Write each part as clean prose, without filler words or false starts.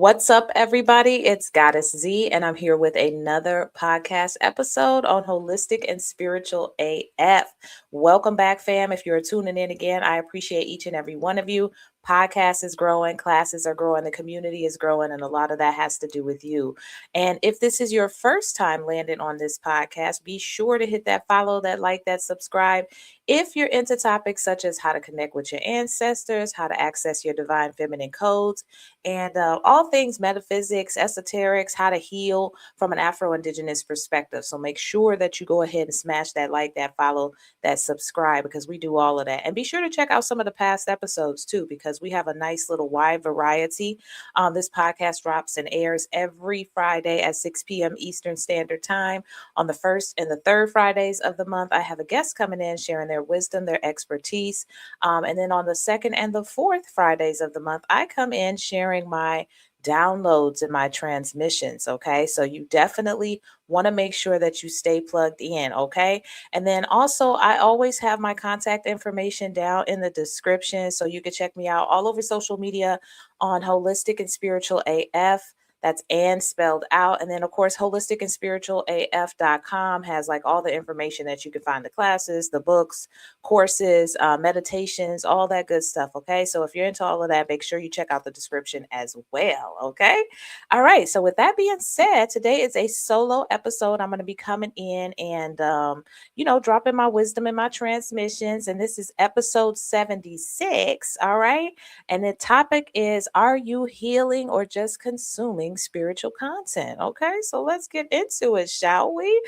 What's up, everybody? It's Goddess Z, and I'm here with another podcast episode on Holistic and Spiritual AF. Welcome back, fam. If you're tuning in again, I appreciate each and every one of you. Podcast is growing, classes are growing, the community is growing, and a lot of that has to do with you. And if this is your first time landing on this podcast, be sure to hit that follow, that like, that subscribe. If you're into topics such as how to connect with your ancestors, how to access your divine feminine codes, and all things metaphysics, esoterics, how to heal from an Afro-Indigenous perspective. So make sure that you go ahead and smash that like, that follow, that subscribe, because we do all of that. And be sure to check out some of the past episodes too, because we have a nice little wide variety. This podcast drops and airs every Friday at 6 p.m. Eastern Standard Time. On the first and the third Fridays of the month, I have a guest coming in sharing their wisdom, their expertise. And then on the second and the fourth Fridays of the month, I come in sharing my downloads and my transmissions. Okay. So you definitely want to make sure that you stay plugged in. Okay. And then also, I always have my contact information down in the description. So you can check me out all over social media on Holistic and Spiritual AF. That's and spelled out. And then, of course, holisticandspiritualaf.com has like all the information that you can find, the classes, the books, courses, meditations, all that good stuff. Okay. So if you're into all of that, make sure you check out the description as well. Okay. All right. So with that being said, today is a solo episode. I'm going to be coming in and, dropping my wisdom and my transmissions. And this is episode 76. All right. And the topic is, are you healing or just consuming spiritual content? Okay, so let's get into it, shall we?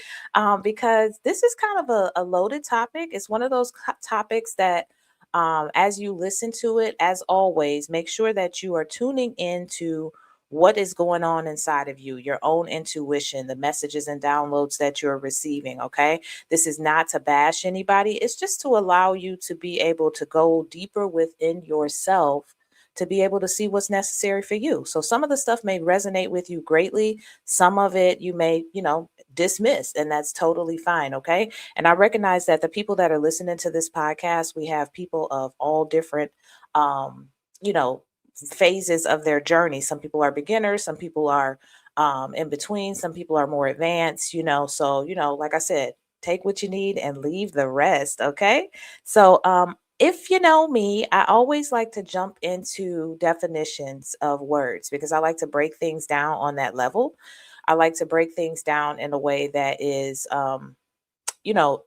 Because this is kind of a loaded topic. It's one of those topics that, as you listen to it, as always, make sure that you are tuning into what is going on inside of you, your own intuition, the messages and downloads that you're receiving. Okay, this is not to bash anybody, it's just to allow you to be able to go deeper within yourself to be able to see what's necessary for you. So some of the stuff may resonate with you greatly. Some of it you may, dismiss, and that's totally fine. Okay. And I recognize that the people that are listening to this podcast, we have people of all different, um, you know, phases of their journey. Some people are beginners, some people are in between, some people are more advanced, So, like I said, take what you need and leave the rest. Okay. So, if you know me, I always like to jump into definitions of words because I like to break things down on that level. I like to break things down in a way that is,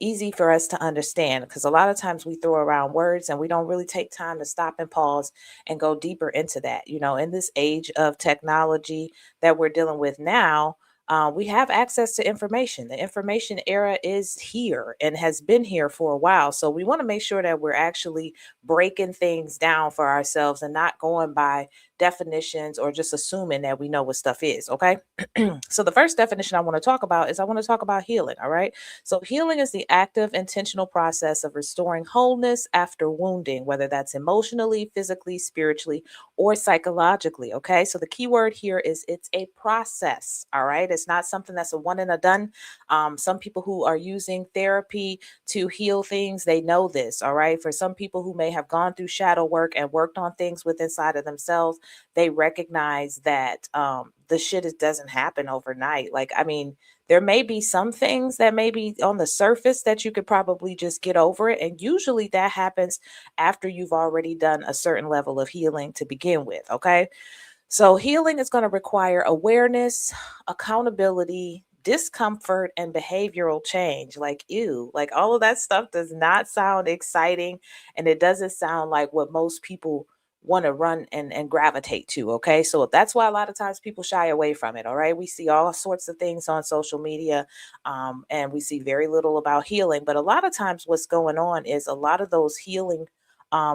easy for us to understand, because a lot of times we throw around words and we don't really take time to stop and pause and go deeper into that. In this age of technology that we're dealing with now, we have access to information. The information era is here and has been here for a while. So we want to make sure that we're actually breaking things down for ourselves and not going by definitions or just assuming that we know what stuff is. Okay. So the first definition I want to talk about is I want to talk about healing. All right. So healing is the active, intentional process of restoring wholeness after wounding, whether that's emotionally, physically, spiritually, or psychologically. Okay. So the key word here is it's a process. All right. It's not something that's a one and a done. Some people who are using therapy to heal things, they know this. All right. For some people who may have gone through shadow work and worked on things within inside of themselves, they recognize that the shit doesn't happen overnight. Like, I mean, there may be some things that may be on the surface that you could probably just get over it. And usually that happens after you've already done a certain level of healing to begin with. Okay. So healing is going to require awareness, accountability, discomfort, and behavioral change. Like, ew, like all of that stuff does not sound exciting. And it doesn't sound like what most people want to run and gravitate to. Okay. So that's why a lot of times people shy away from it. All right. We see all sorts of things on social media, and we see very little about healing. But a lot of times what's going on is a lot of those healing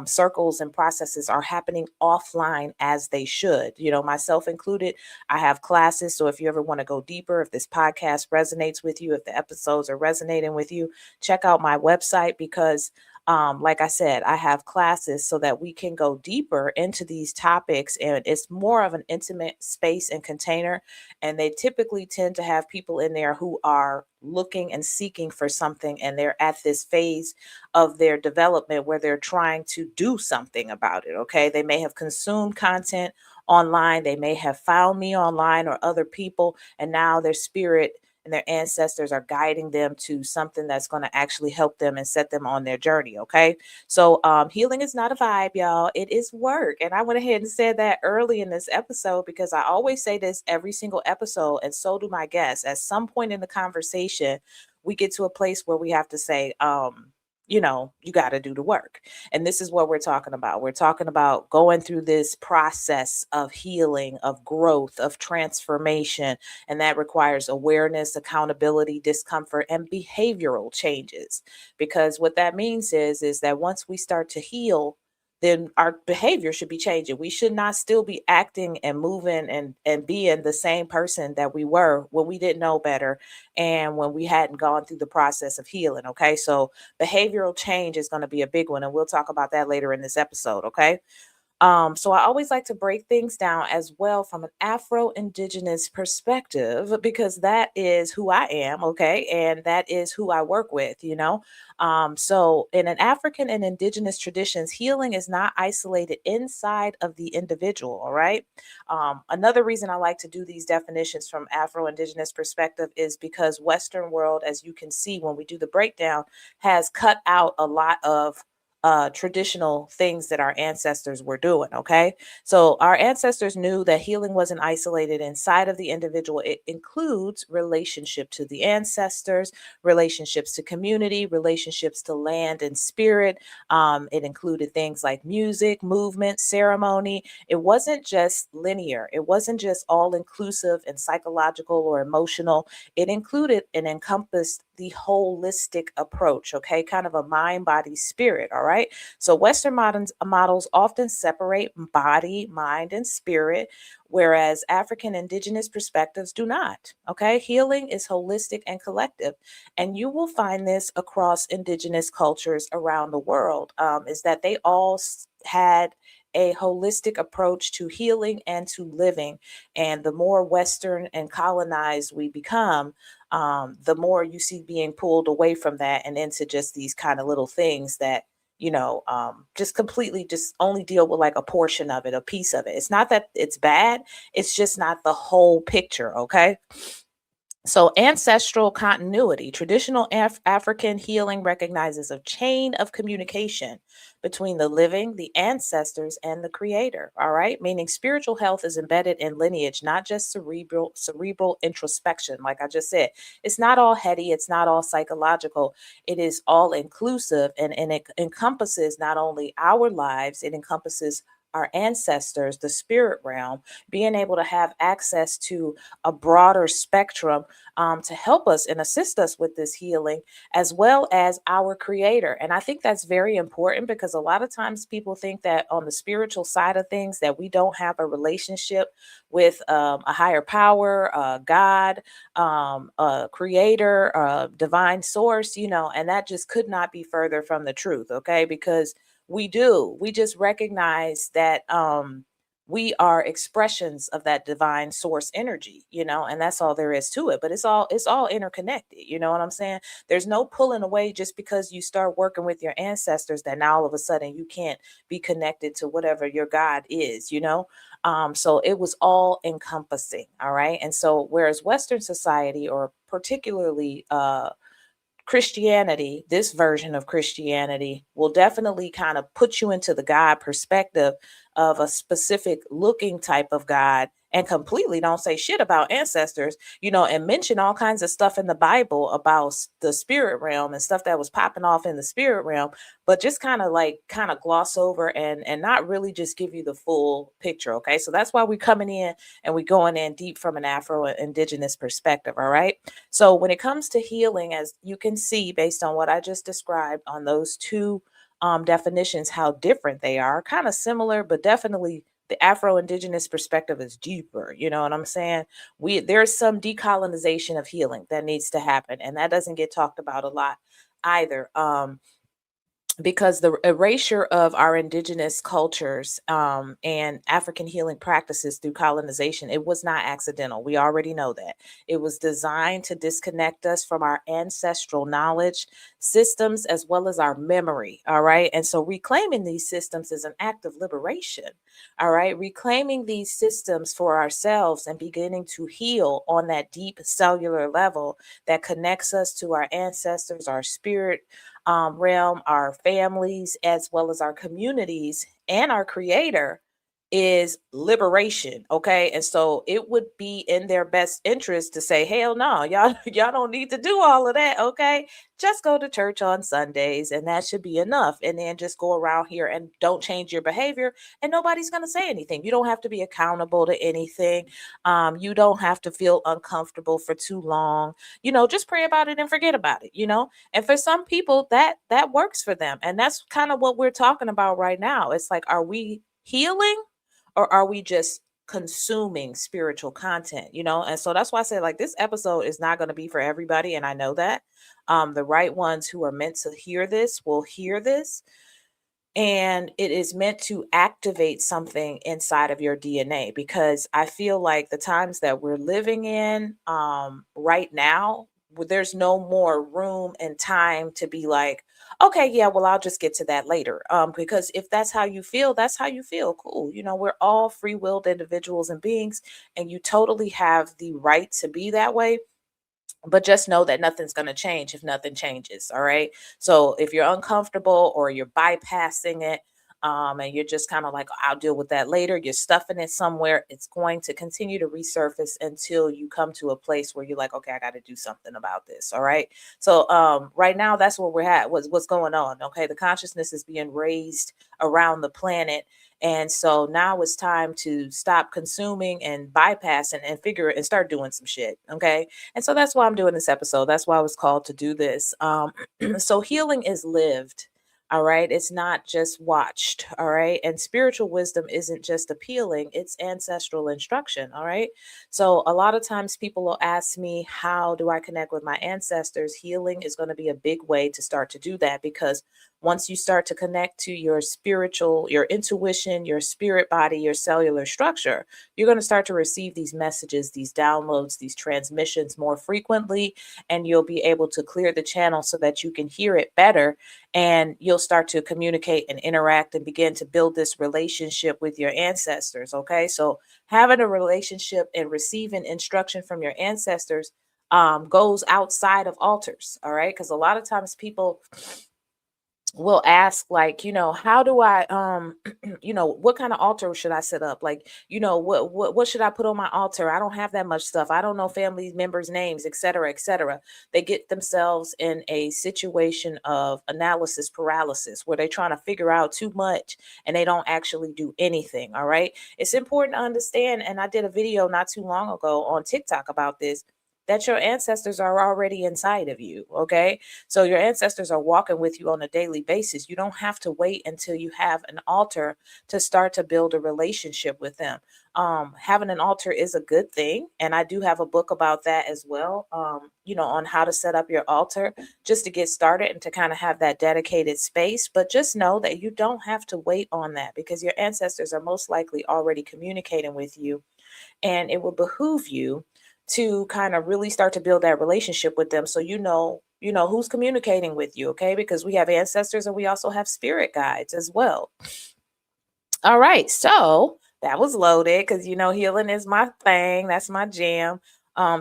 circles and processes are happening offline as they should, myself included. I have classes. So if you ever want to go deeper, if this podcast resonates with you, if the episodes are resonating with you, check out my website because like I said, I have classes so that we can go deeper into these topics, and it's more of an intimate space and container. And they typically tend to have people in there who are looking and seeking for something, and they're at this phase of their development where they're trying to do something about it. Okay. They may have consumed content online. They may have found me online or other people, and now their spirit and their ancestors are guiding them to something that's going to actually help them and set them on their journey. Okay. So healing is not a vibe, y'all. It is work. And I went ahead and said that early in this episode because I always say this every single episode, and so do my guests. At some point in the conversation, we get to a place where we have to say, you got to do the work. And this is what we're talking about. We're talking about going through this process of healing, of growth, of transformation. And that requires awareness, accountability, discomfort, and behavioral changes. Because what that means is that once we start to heal, then our behavior should be changing. We should not still be acting and moving and being the same person that we were when we didn't know better and when we hadn't gone through the process of healing. Okay. So behavioral change is going to be a big one. And we'll talk about that later in this episode. Okay. So I always like to break things down as well from an Afro-Indigenous perspective because that is who I am, okay, and that is who I work with. So in an African and Indigenous traditions, healing is not isolated inside of the individual, all right. Another reason I like to do these definitions from Afro-Indigenous perspective is because Western world, as you can see when we do the breakdown, has cut out a lot of traditional things that our ancestors were doing. Okay. So our ancestors knew that healing wasn't isolated inside of the individual. It includes relationship to the ancestors, relationships to community, relationships to land and spirit. It included things like music, movement, ceremony. It wasn't just linear. It wasn't just all inclusive and psychological or emotional. It included and encompassed the holistic approach, okay, kind of a mind, body, spirit. All right. So Western models often separate body, mind, and spirit, whereas African Indigenous perspectives do not. Okay. Healing is holistic and collective. And you will find this across Indigenous cultures around the world, is that they all had a holistic approach to healing and to living. And the more Western and colonized we become, the more you see being pulled away from that and into just these kind of little things that just completely just only deal with like a portion of it, a piece of it. It's not that it's bad, it's just not the whole picture. Okay. So, ancestral continuity. Traditional African healing recognizes a chain of communication between the living, the ancestors, and the creator. All right. Meaning spiritual health is embedded in lineage, not just cerebral introspection. Like I just said, it's not all heady, it's not all psychological. It is all inclusive and it encompasses not only our lives, it encompasses our ancestors, the spirit realm, being able to have access to a broader spectrum to help us and assist us with this healing, as well as our creator. And I think that's very important because a lot of times people think that on the spiritual side of things that we don't have a relationship with a higher power, God, a creator, a divine source, and that just could not be further from the truth. Okay. Because we do. We just recognize that we are expressions of that divine source energy, and that's all there is to it. But it's all interconnected. You know what I'm saying? There's no pulling away just because you start working with your ancestors that now all of a sudden you can't be connected to whatever your God is. So it was all encompassing. All right. And so whereas Western society, or particularly Christianity, this version of Christianity, will definitely kind of put you into the God perspective of a specific looking type of God and completely don't say shit about ancestors, and mention all kinds of stuff in the Bible about the spirit realm and stuff that was popping off in the spirit realm, but just kind of gloss over and not really just give you the full picture. Okay. So that's why we're coming in and we're going in deep from an Afro-Indigenous perspective. All right. So when it comes to healing, as you can see based on what I just described on those two definitions, how different they are, kind of similar, but definitely the Afro-Indigenous perspective is deeper. You know what I'm saying? There's some decolonization of healing that needs to happen, and that doesn't get talked about a lot either. Because the erasure of our indigenous cultures and African healing practices through colonization, it was not accidental. We already know that. It was designed to disconnect us from our ancestral knowledge systems as well as our memory. All right. And so reclaiming these systems is an act of liberation. All right. Reclaiming these systems for ourselves and beginning to heal on that deep cellular level that connects us to our ancestors, our spirit realm, our families, as well as our communities and our creator is liberation. Okay. And so it would be in their best interest to say, hell no, y'all, y'all don't need to do all of that. Okay. Just go to church on Sundays and that should be enough. And then just go around here and don't change your behavior and nobody's going to say anything. You don't have to be accountable to anything. You don't have to feel uncomfortable for too long. Just pray about it and forget about it. And for some people that works for them. And that's kind of what we're talking about right now. It's like, are we healing or are we just consuming spiritual content? And so that's why I say, like, this episode is not going to be for everybody, and I know that. The right ones who are meant to hear this will hear this, and it is meant to activate something inside of your DNA, because I feel like the times that we're living in right now, there's no more room and time to be like, okay, yeah, well, I'll just get to that later. Because if that's how you feel, that's how you feel. Cool. We're all free willed individuals and beings, and you totally have the right to be that way, but just know that nothing's going to change if nothing changes. All right. So if you're uncomfortable or you're bypassing it, and you're just kind of like, I'll deal with that later, you're stuffing it somewhere, it's going to continue to resurface until you come to a place where you're like, okay, I got to do something about this. All right. So right now, that's where we're at. What's going on? Okay. The consciousness is being raised around the planet. And so now it's time to stop consuming and bypassing and figure and start doing some shit. Okay. And so that's why I'm doing this episode. That's why I was called to do this. So healing is lived. All right. It's not just watched. All right. And spiritual wisdom isn't just appealing, it's ancestral instruction. All right. So a lot of times people will ask me, how do I connect with my ancestors? Healing is going to be a big way to start to do that, because once you start to connect to your spiritual, your intuition, your spirit body, your cellular structure, you're going to start to receive these messages, these downloads, these transmissions more frequently, and you'll be able to clear the channel so that you can hear it better, and you'll start to communicate and interact and begin to build this relationship with your ancestors. Okay. So having a relationship and receiving instruction from your ancestors goes outside of altars. All right. Because a lot of times people will ask, like, how do I what kind of altar should I set up, like, what should I put on my altar? I don't have that much stuff, I don't know family members names, etc., etc. They get themselves in a situation of analysis paralysis where they're trying to figure out too much and they don't actually do anything. All right, it's important to understand, and I did a video not too long ago on TikTok about this, that your ancestors are already inside of you. Okay. So your ancestors are walking with you on a daily basis. You don't have to wait until you have an altar to start to build a relationship with them. Having an altar is a good thing. And I do have a book about that as well, on how to set up your altar just to get started and to kind of have that dedicated space. But just know that you don't have to wait on that, because your ancestors are most likely already communicating with you, and it will behoove you to kind of really start to build that relationship with them, so who's communicating with you. Okay, because we have ancestors and we also have spirit guides as well. All right, so that was loaded, because healing is my thing, that's my jam.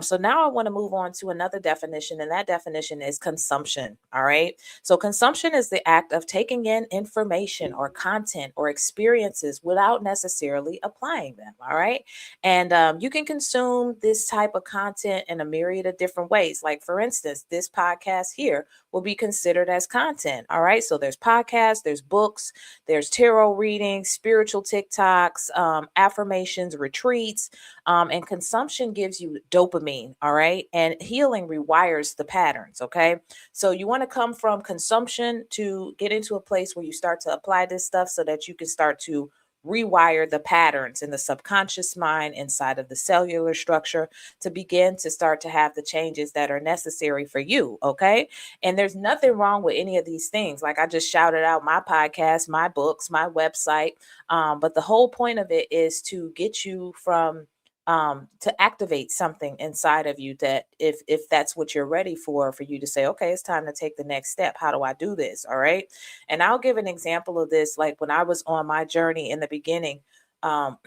So now I want to move on to another definition, and that definition is consumption. All right. So consumption is the act of taking in information or content or experiences without necessarily applying them. All right. And you can consume this type of content in a myriad of different ways. Like, for instance, this podcast here will be considered as content. All right. So there's podcasts, there's books, there's tarot readings, spiritual TikToks, affirmations, retreats, and consumption gives you dopamine. All right. And healing rewires the patterns. Okay. So you want to come from consumption to get into a place where you start to apply this stuff so that you can start to rewire the patterns in the subconscious mind inside of the cellular structure to begin to start to have the changes that are necessary for you. Okay. And there's nothing wrong with any of these things. Like I just shouted out my podcast, my books, my website. But the whole point of it is to get you from to activate something inside of you, that if that's what you're ready for you to say, okay, it's time to take the next step. How do I do this? All right. And I'll give an example of this. Like when I was on my journey in the beginning, Um,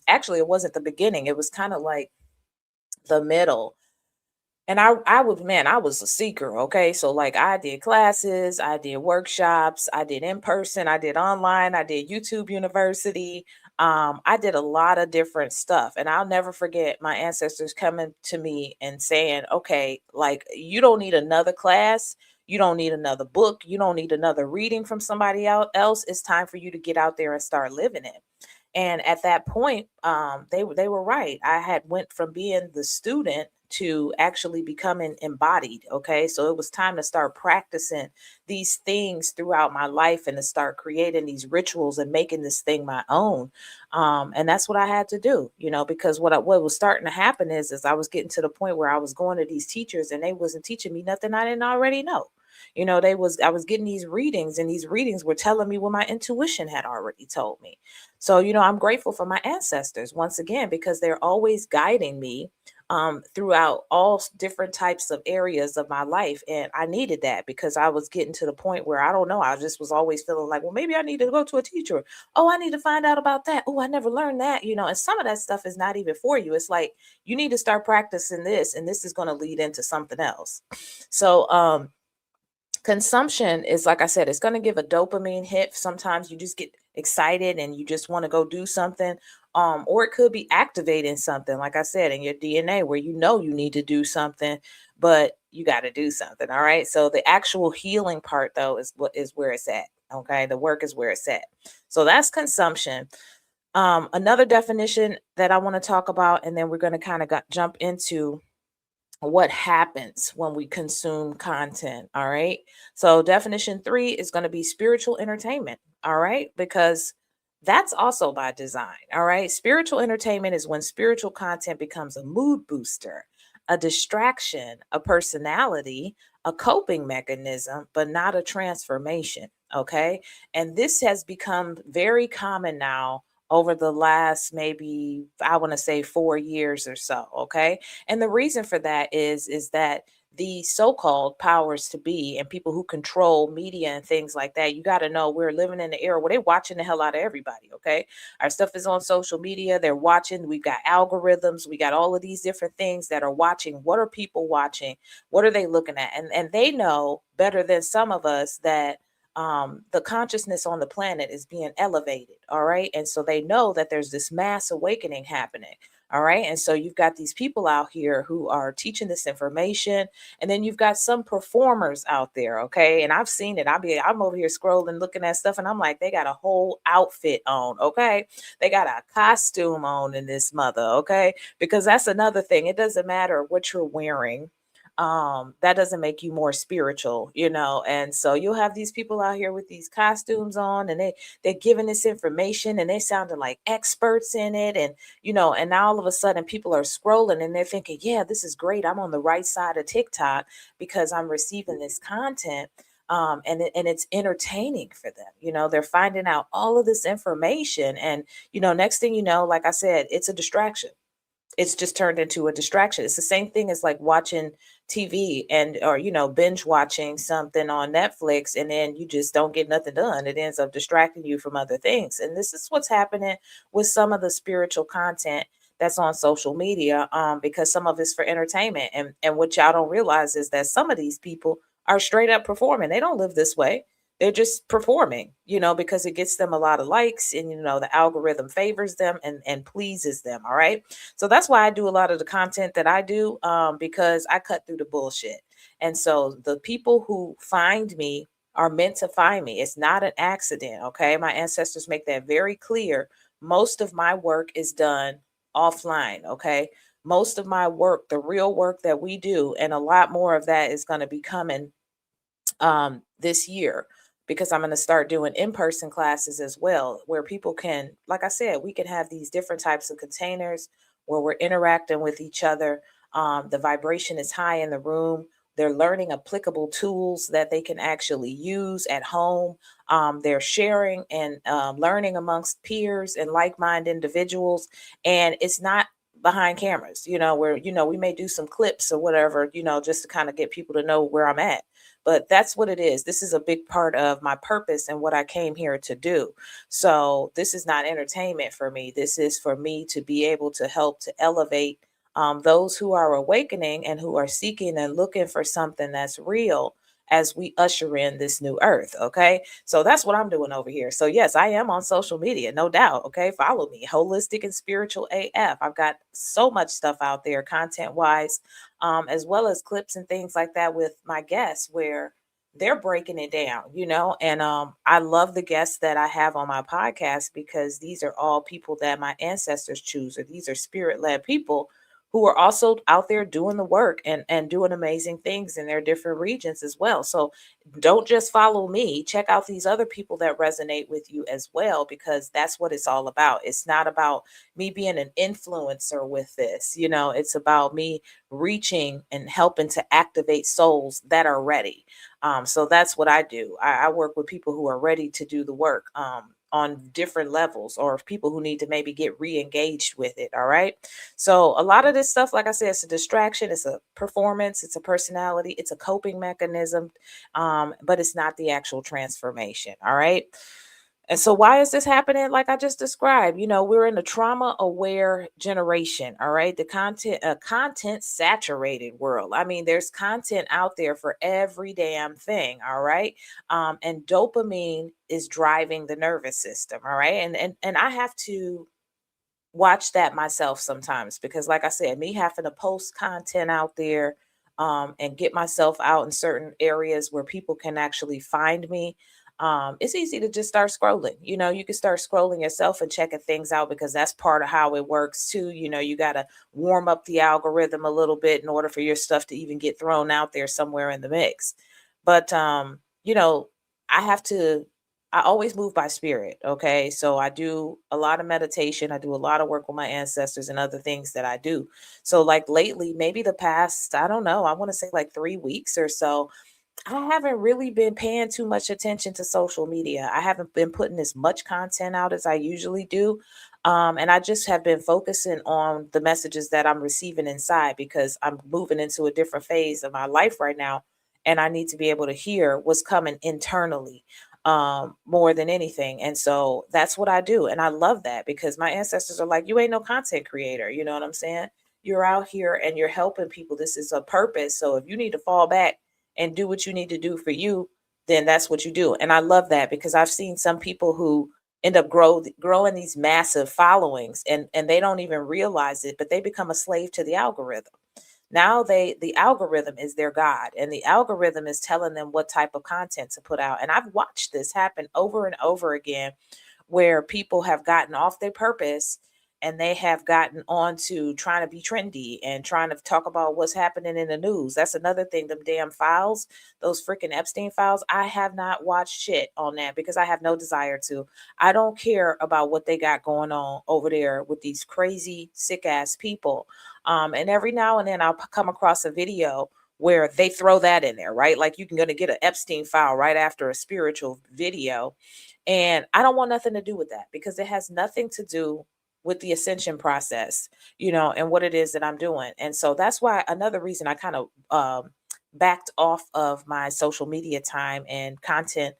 actually, it wasn't the beginning. It was kind of like the middle. And I was a seeker. Okay. So like I did classes, I did workshops, I did in person, I did online, I did YouTube University. I did a lot of different stuff. And I'll never forget my ancestors coming to me and saying, okay, like you don't need another class, you don't need another book, you don't need another reading from somebody else. It's time for you to get out there and start living it. And at that point, they were right. I had went from being the student to actually becoming embodied. Okay, so it was time to start practicing these things throughout my life and to start creating these rituals and making this thing my own. And that's what I had to do, because what was starting to happen is I was getting to the point where I was going to these teachers and they wasn't teaching me nothing I didn't already know. I was getting these readings and these readings were telling me what my intuition had already told me. So, I'm grateful for my ancestors once again because they're always guiding me throughout all different types of areas of my life. And I needed that because I was getting to the point where I don't know, I just was always feeling like, well, maybe I need to go to a teacher. Oh, I need to find out about that. Oh, I never learned that, and some of that stuff is not even for you. It's like you need to start practicing this, and this is going to lead into something else. So, consumption is, like I said, it's going to give a dopamine hit. Sometimes you just get excited and you just want to go do something. Or it could be activating something, like I said, in your DNA where you need to do something, but you got to do something. All right. So the actual healing part though is where it's at. Okay. The work is where it's at. So that's consumption. Another definition that I want to talk about, and then we're going to kind of jump into what happens when we consume content. All right. So, definition three is going to be spiritual entertainment. All right. Because that's also by design. All right. Spiritual entertainment is when spiritual content becomes a mood booster, a distraction, a personality, a coping mechanism, but not a transformation. Okay. And this has become very common now over the last maybe, I want to say 4 years or so. Okay, and the reason for that is that the so-called powers to be and people who control media and things like that, you got to know we're living in the era where they're watching the hell out of everybody. Okay, our stuff is on social media, they're watching, we've got algorithms, we got all of these different things that are watching. What are people watching? What are they looking at? And they know better than some of us that the consciousness on the planet is being elevated. All right. And so they know that there's this mass awakening happening. All right. And so you've got these people out here who are teaching this information. And then you've got some performers out there. Okay. And I've seen it. I'm over here scrolling, looking at stuff, and I'm like, they got a whole outfit on. Okay. They got a costume on in this mother. Okay. Because that's another thing. It doesn't matter what you're wearing, that doesn't make you more spiritual, and so you'll have these people out here with these costumes on, and they're giving this information and they sounding like experts in it, and now all of a sudden people are scrolling and they're thinking, yeah, this is great, I'm on the right side of TikTok because I'm receiving this content. And it's entertaining for them. They're finding out all of this information, and next thing you know, like I said, it's a distraction. It's just turned into a distraction. It's the same thing as like watching TV and or binge watching something on Netflix, and then you just don't get nothing done. It ends up distracting you from other things. And this is what's happening with some of the spiritual content that's on social media, because some of it's for entertainment. And what y'all don't realize is that some of these people are straight up performing. They don't live this way. They're just performing, because it gets them a lot of likes, and the algorithm favors them and pleases them. All right. So that's why I do a lot of the content that I do, because I cut through the bullshit. And so the people who find me are meant to find me. It's not an accident. Okay. My ancestors make that very clear. Most of my work is done offline. Okay. Most of my work, the real work that we do, and a lot more of that is going to be coming this year, because I'm going to start doing in-person classes as well, where people can, like I said, we can have these different types of containers where we're interacting with each other. The vibration is high in the room. They're learning applicable tools that they can actually use at home. They're sharing and learning amongst peers and like-minded individuals. And it's not behind cameras, where, we may do some clips or whatever, just to kind of get people to know where I'm at. But that's what it is. This is a big part of my purpose and what I came here to do. So this is not entertainment for me. This is for me to be able to help to elevate those who are awakening and who are seeking and looking for something that's real as we usher in this new earth. Okay. So that's what I'm doing over here. So, yes, I am on social media, no doubt. Okay. Follow me, Holistic and Spiritual AF. I've got so much stuff out there, content wise, as well as clips and things like that with my guests where they're breaking it down, and I love the guests that I have on my podcast because these are all people that my ancestors choose, or these are spirit led people who are also out there doing the work and doing amazing things in their different regions as well. So don't just follow me, check out these other people that resonate with you as well, because that's what it's all about. It's not about me being an influencer with this, it's about me reaching and helping to activate souls that are ready. So that's what I do. I work with people who are ready to do the work, on different levels, or people who need to maybe get re-engaged with it. All right. So a lot of this stuff, like I said, it's a distraction, it's a performance, it's a personality, it's a coping mechanism, but it's not the actual transformation. All right. And so why is this happening? Like I just described, we're in a trauma aware generation. All right. The content saturated world. I mean, there's content out there for every damn thing. All right. And dopamine is driving the nervous system. All right. And I have to watch that myself sometimes, because like I said, me having to post content out there, and get myself out in certain areas where people can actually find me. It's easy to just start scrolling. You can start scrolling yourself and checking things out, because that's part of how it works too. You got to warm up the algorithm a little bit in order for your stuff to even get thrown out there somewhere in the mix. But I have to I always move by spirit. Okay. So I do a lot of meditation. I do a lot of work with my ancestors and other things that I do. So, like lately, maybe the past, I don't know, I want to say like 3 weeks or so, I haven't really been paying too much attention to social media. I haven't been putting as much content out as I usually do. And I just have been focusing on the messages that I'm receiving inside, because I'm moving into a different phase of my life right now. And I need to be able to hear what's coming internally, more than anything. And so that's what I do. And I love that, because my ancestors are like, you ain't no content creator. You know what I'm saying? You're out here and you're helping people. This is a purpose. So if you need to fall back and do what you need to do for you, then that's what you do. And I love that, because I've seen some people who end up growing these massive followings, and they don't even realize it, but they become a slave to the algorithm. Now the algorithm is their god, and the algorithm is telling them what type of content to put out. And I've watched this happen over and over again, where people have gotten off their purpose and they have gotten on to trying to be trendy and trying to talk about what's happening in the news. That's another thing. Them damn files, those freaking Epstein files. I have not watched shit on that, because I have no desire to. I don't care about what they got going on over there with these crazy, sick ass people. And every now and then I'll come across a video where they throw that in there, right? Like, you can gonna get an Epstein file right after a spiritual video. And I don't want nothing to do with that, because it has nothing to do with the ascension process, and what it is that I'm doing. And so that's why, another reason I kind of backed off of my social media time and content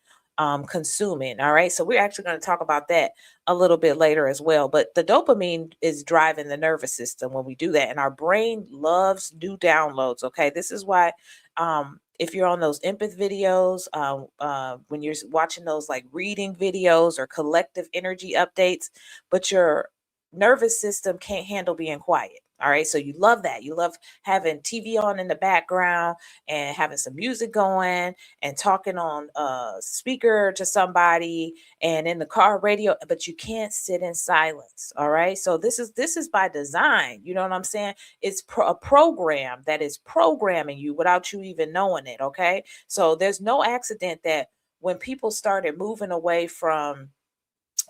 consuming. All right. So we're actually going to talk about that a little bit later as well. But the dopamine is driving the nervous system when we do that. And our brain loves new downloads. Okay. This is why, if you're on those empath videos, when you're watching those like reading videos or collective energy updates, but your nervous system can't handle being quiet. All right. So you love that. You love having TV on in the background and having some music going and talking on a speaker to somebody and in the car radio, but you can't sit in silence. All right. So this is by design. You know what I'm saying? It's a program that is programming you without you even knowing it. Okay. So there's no accident that when people started moving away from,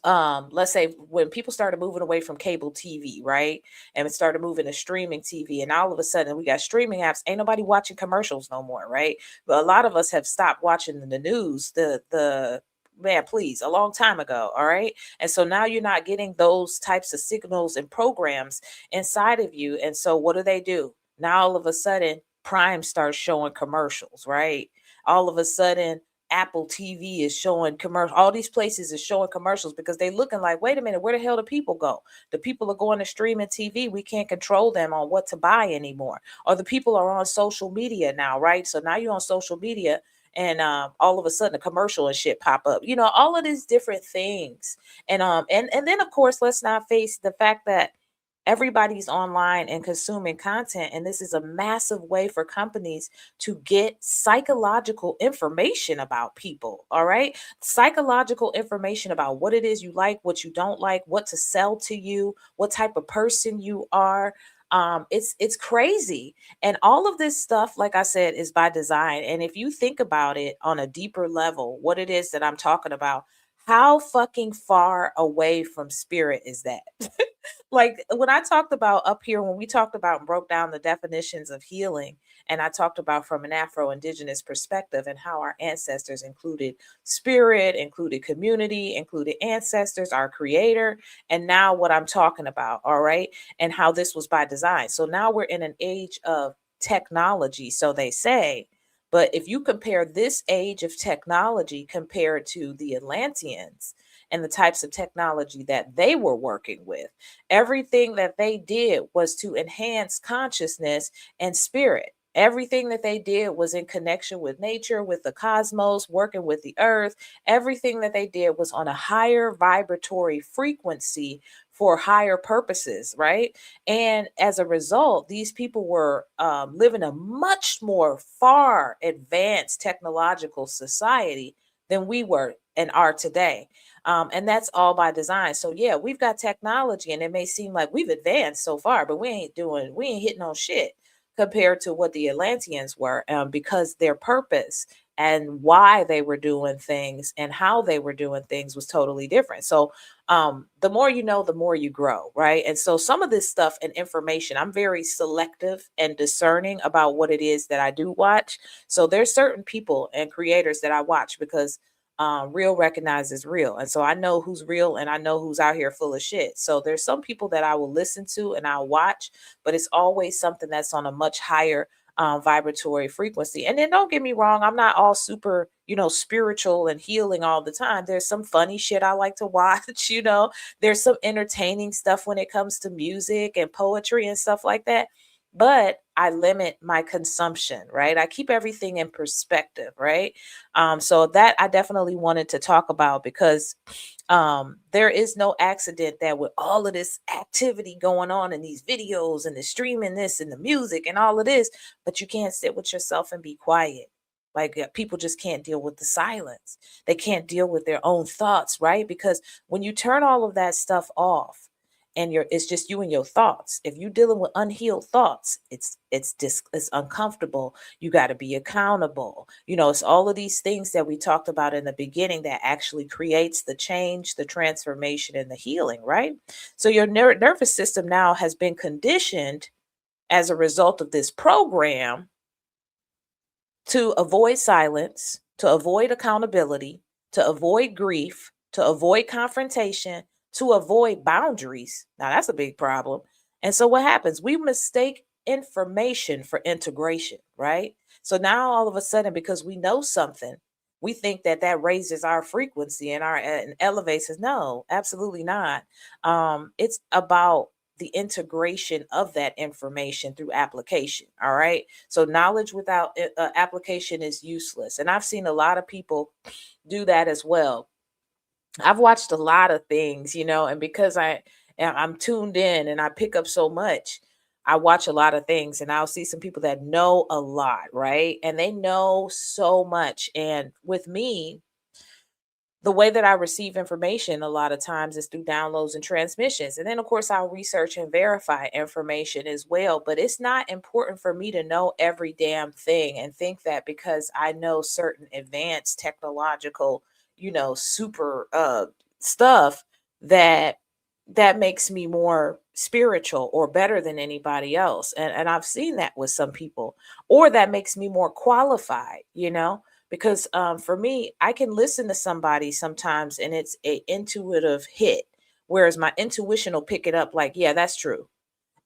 let's say when people started moving away from cable TV, right? And it started moving to streaming TV, and all of a sudden we got streaming apps. Ain't nobody watching commercials no more, right? But a lot of us have stopped watching the news, the man, please, a long time ago. All right. And so now you're not getting those types of signals and programs inside of you. And so what do? Now all of a sudden Prime starts showing commercials, right? all of a sudden Apple TV is showing commercial. All these places is showing commercials because they looking like, wait a minute, where the hell do people go? The people are going to streaming TV. We can't control them on what to buy anymore. Or the people are on social media now, right? So now you're on social media and all of a sudden a commercial and shit pop up. All of these different things. And then of course, let's not face the fact that everybody's online and consuming content, and this is a massive way for companies to get psychological information about people. All right, psychological information about what it is you like, what you don't like, what to sell to you, what type of person you are. It's crazy, and all of this stuff, like I said, is by design. And if you think about it on a deeper level, what it is that I'm talking about, how fucking far away from spirit is that? Like when I talked about up here, when we talked about and broke down the definitions of healing, and I talked about from an Afro Indigenous perspective and how our ancestors included spirit, included community, included ancestors, our creator, and now what I'm talking about, all right, and how this was by design. So now we're in an age of technology, so they say. But if you compare this age of technology compared to the Atlanteans and the types of technology that they were working with, everything that they did was to enhance consciousness and spirit. Everything that they did was in connection with nature, with the cosmos, working with the earth. Everything that they did was on a higher vibratory frequency for higher purposes, right? And as a result, these people were living a much more far advanced technological society than we were and are today. And that's all by design. So yeah, we've got technology, and it may seem like we've advanced so far, but we ain't hitting on shit compared to what the Atlanteans were, because their purpose and why they were doing things and how they were doing things was totally different. So the more you know, the more you grow, right? And so some of this stuff and information, I'm very selective and discerning about what it is that I do watch. So there's certain people and creators that I watch because real recognizes real. And so I know who's real and I know who's out here full of shit. So there's some people that I will listen to and I'll watch, but it's always something that's on a much higher vibratory frequency. And then don't get me wrong, I'm not all super, spiritual and healing all the time. There's some funny shit I like to watch, there's some entertaining stuff when it comes to music and poetry and stuff like that. But I limit my consumption, right? I keep everything in perspective, right? So that I definitely wanted to talk about because there is no accident that with all of this activity going on in these videos and the streaming this and the music and all of this, but you can't sit with yourself and be quiet. Like people just can't deal with the silence. They can't deal with their own thoughts, right? Because when you turn all of that stuff off, and it's just you and your thoughts. If you're dealing with unhealed thoughts, it's uncomfortable. You got to be accountable. It's all of these things that we talked about in the beginning that actually creates the change, the transformation, and the healing, right? So your nervous system now has been conditioned as a result of this program to avoid silence, to avoid accountability, to avoid grief, to avoid confrontation, to avoid boundaries. Now, that's a big problem. And so, what happens? We mistake information for integration, right? So now, all of a sudden, because we know something, we think that that raises our frequency and elevates us. No, absolutely not. It's about the integration of that information through application. All right. So knowledge without application is useless. And I've seen a lot of people do that as well. I've watched a lot of things, and because I'm tuned in and I pick up so much, I watch a lot of things and I'll see some people that know a lot, right? And they know so much. And with me, the way that I receive information a lot of times is through downloads and transmissions. And then, of course, I'll research and verify information as well. But it's not important for me to know every damn thing and think that because I know certain advanced technological, super stuff that makes me more spiritual or better than anybody else. And I've seen that with some people, or that makes me more qualified, because for me, I can listen to somebody sometimes and it's a intuitive hit, whereas my intuition will pick it up like, yeah, that's true.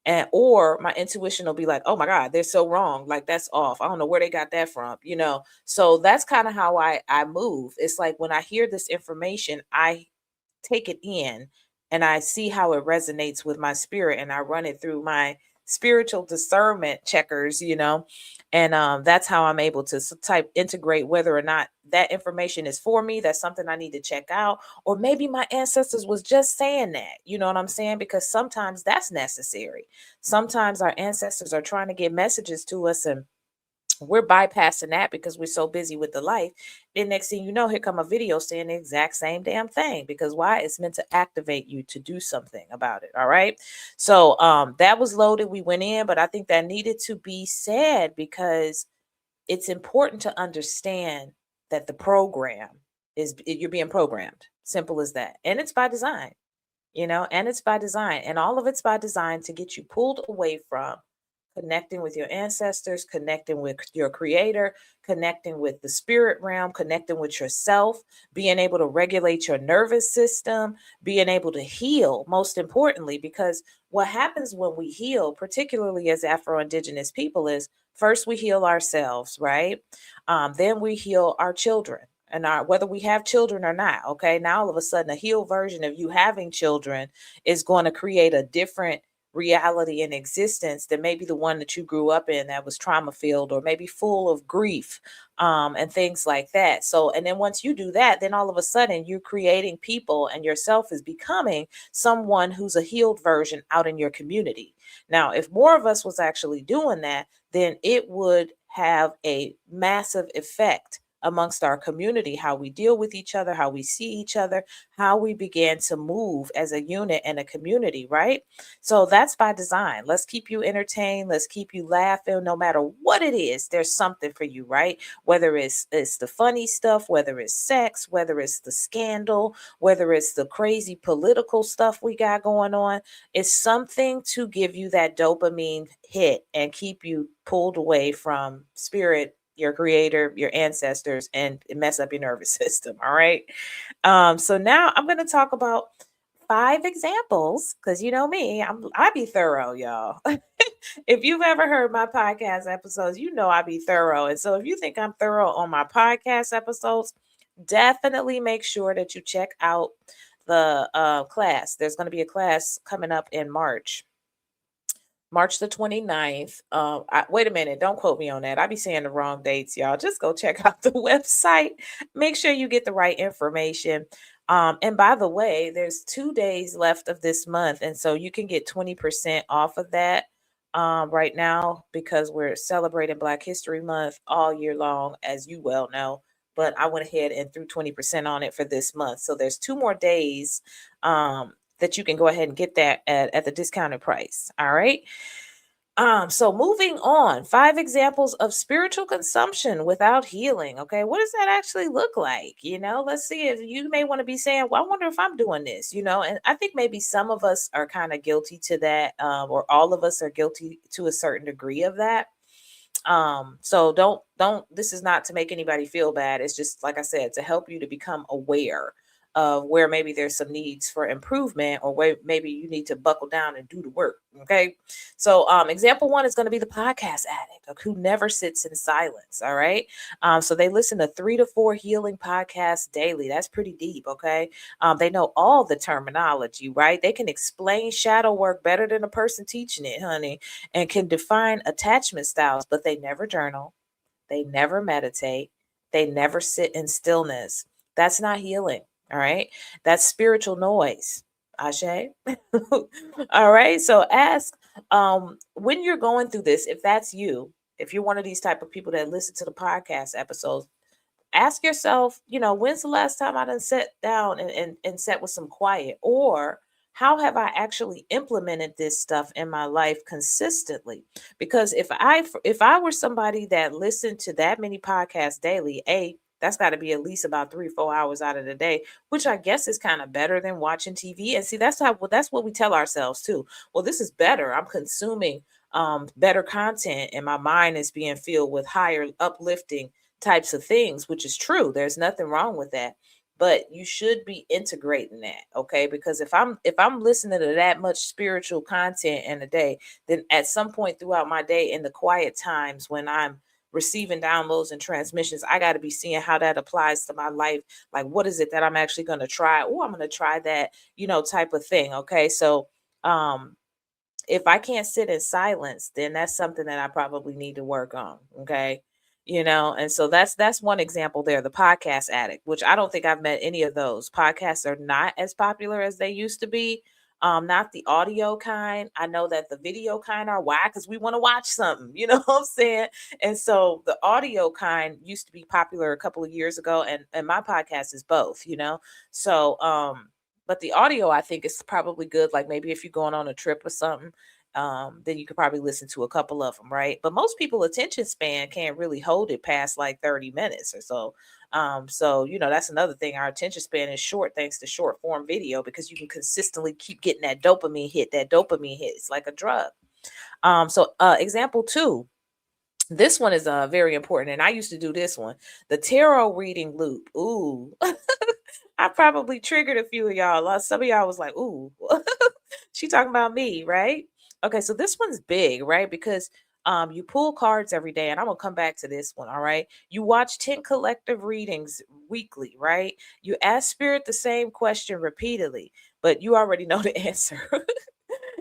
And or my intuition will be like, oh my God, they're so wrong. Like that's off. I don't know where they got that from, you know. So that's kind of how I move. It's like when I hear this information, I take it in and I see how it resonates with my spirit and I run it through my spiritual discernment checkers, you know. And that's how I'm able to type integrate whether or not that information is for me. That's something I need to check out. Or maybe my ancestors was just saying that, you know what I'm saying? Because sometimes that's necessary. Sometimes our ancestors are trying to get messages to us and we're bypassing that because we're so busy with the life. Then next thing you know, here come a video saying the exact same damn thing. Because why? It's meant to activate you to do something about it. All right. So that was loaded. We went in, but I think that needed to be said because it's important to understand that the program is you're being programmed. Simple as that. And it's by design, you know, and it's by design. And all of it's by design to get you pulled away from connecting with your ancestors, connecting with your creator, connecting with the spirit realm, connecting with yourself, being able to regulate your nervous system, being able to heal, most importantly, because what happens when we heal, particularly as Afro-Indigenous people, is first we heal ourselves, right? Then we heal our children. And our, whether we have children or not, okay, now all of a sudden a healed version of you having children is going to create a different reality and existence than maybe the one that you grew up in that was trauma filled or maybe full of grief and things like that. So, and then once you do that, then all of a sudden you're creating people and yourself is becoming someone who's a healed version out in your community. Now, if more of us was actually doing that, then it would have a massive effect amongst our community, how we deal with each other, how we see each other, how we began to move as a unit and a community, right? So that's by design. Let's keep you entertained. Let's keep you laughing. No matter what it is, there's something for you, right? Whether it's the funny stuff, whether it's sex, whether it's the scandal, whether it's the crazy political stuff we got going on, it's something to give you that dopamine hit and keep you pulled away from spirit, your creator, your ancestors, and mess up your nervous system. All right. So now I'm going to talk about 5 examples because you know me, I be thorough, y'all. If you've ever heard my podcast episodes, you know I be thorough. And so if you think I'm thorough on my podcast episodes, definitely make sure that you check out the class. There's going to be a class coming up in March the 29th. Wait a minute, don't quote me on that. I be saying the wrong dates, y'all. Just go check out the website. Make sure you get the right information. And by the way, there's 2 days left of this month. And so you can get 20% off of that right now because we're celebrating Black History Month all year long, as you well know. But I went ahead and threw 20% on it for this month. So there's 2 more days that you can go ahead and get that at the discounted price. All right. So moving on, 5 examples of spiritual consumption without healing. Okay, what does that actually look like? You know, let's see if you may want to be saying, well, I wonder if I'm doing this, you know, and I think maybe some of us are kind of guilty to that, or all of us are guilty to a certain degree of that. So don't this is not to make anybody feel bad. It's just like I said, to help you to become aware of where maybe there's some needs for improvement or where maybe you need to buckle down and do the work. Okay. So example 1 is going to be the podcast addict who never sits in silence. All right. So they listen to 3 to 4 healing podcasts daily. That's pretty deep. Okay. They know all the terminology, right? They can explain shadow work better than a person teaching it, honey, and can define attachment styles, but they never journal. They never meditate. They never sit in stillness. That's not healing. All right. That's spiritual noise. Ashe. All right. So ask when you're going through this, if that's you, if you're one of these type of people that listen to the podcast episodes, ask yourself, you know, when's the last time I done sat down and sat with some quiet? Or how have I actually implemented this stuff in my life consistently? Because if I were somebody that listened to that many podcasts daily, that's got to be at least about 3 or 4 hours out of the day, which I guess is kind of better than watching TV. And see, that's what we tell ourselves too. Well, this is better. I'm consuming better content and my mind is being filled with higher uplifting types of things, which is true. There's nothing wrong with that. but you should be integrating that, okay? Because if I'm listening to that much spiritual content in a day, then at some point throughout my day in the quiet times when I'm receiving downloads and transmissions, I got to be seeing how that applies to my life. Like, what is it that I'm actually going to try? Oh, I'm going to try that, type of thing. Okay. So, um, if I can't sit in silence, then that's something that I probably need to work on. Okay. And so that's one example there, the podcast addict, which I don't think I've met any of those. Podcasts are not as popular as they used to be. Not the audio kind. I know that the video kind are. Why? Because we want to watch something, you know what I'm saying? And so the audio kind used to be popular a couple of years ago, and my podcast is both. So but the audio, I think, is probably good. Like maybe if you're going on a trip or something, then you could probably listen to a couple of them, right? But most people attention span can't really hold it past like 30 minutes or so. So that's another thing. Our attention span is short thanks to short form video because you can consistently keep getting that dopamine hit. That dopamine hit. It's like a drug. So example two. This one is very important, and I used to do this one, the tarot reading loop. Ooh, I probably triggered a few of y'all. Some of y'all was like, "Ooh, she talking about me, right?" Okay, so this one's big, right? Because you pull cards every day, and I'm gonna come back to this one. All right, you watch 10 collective readings weekly, right? You ask spirit the same question repeatedly, but you already know the answer.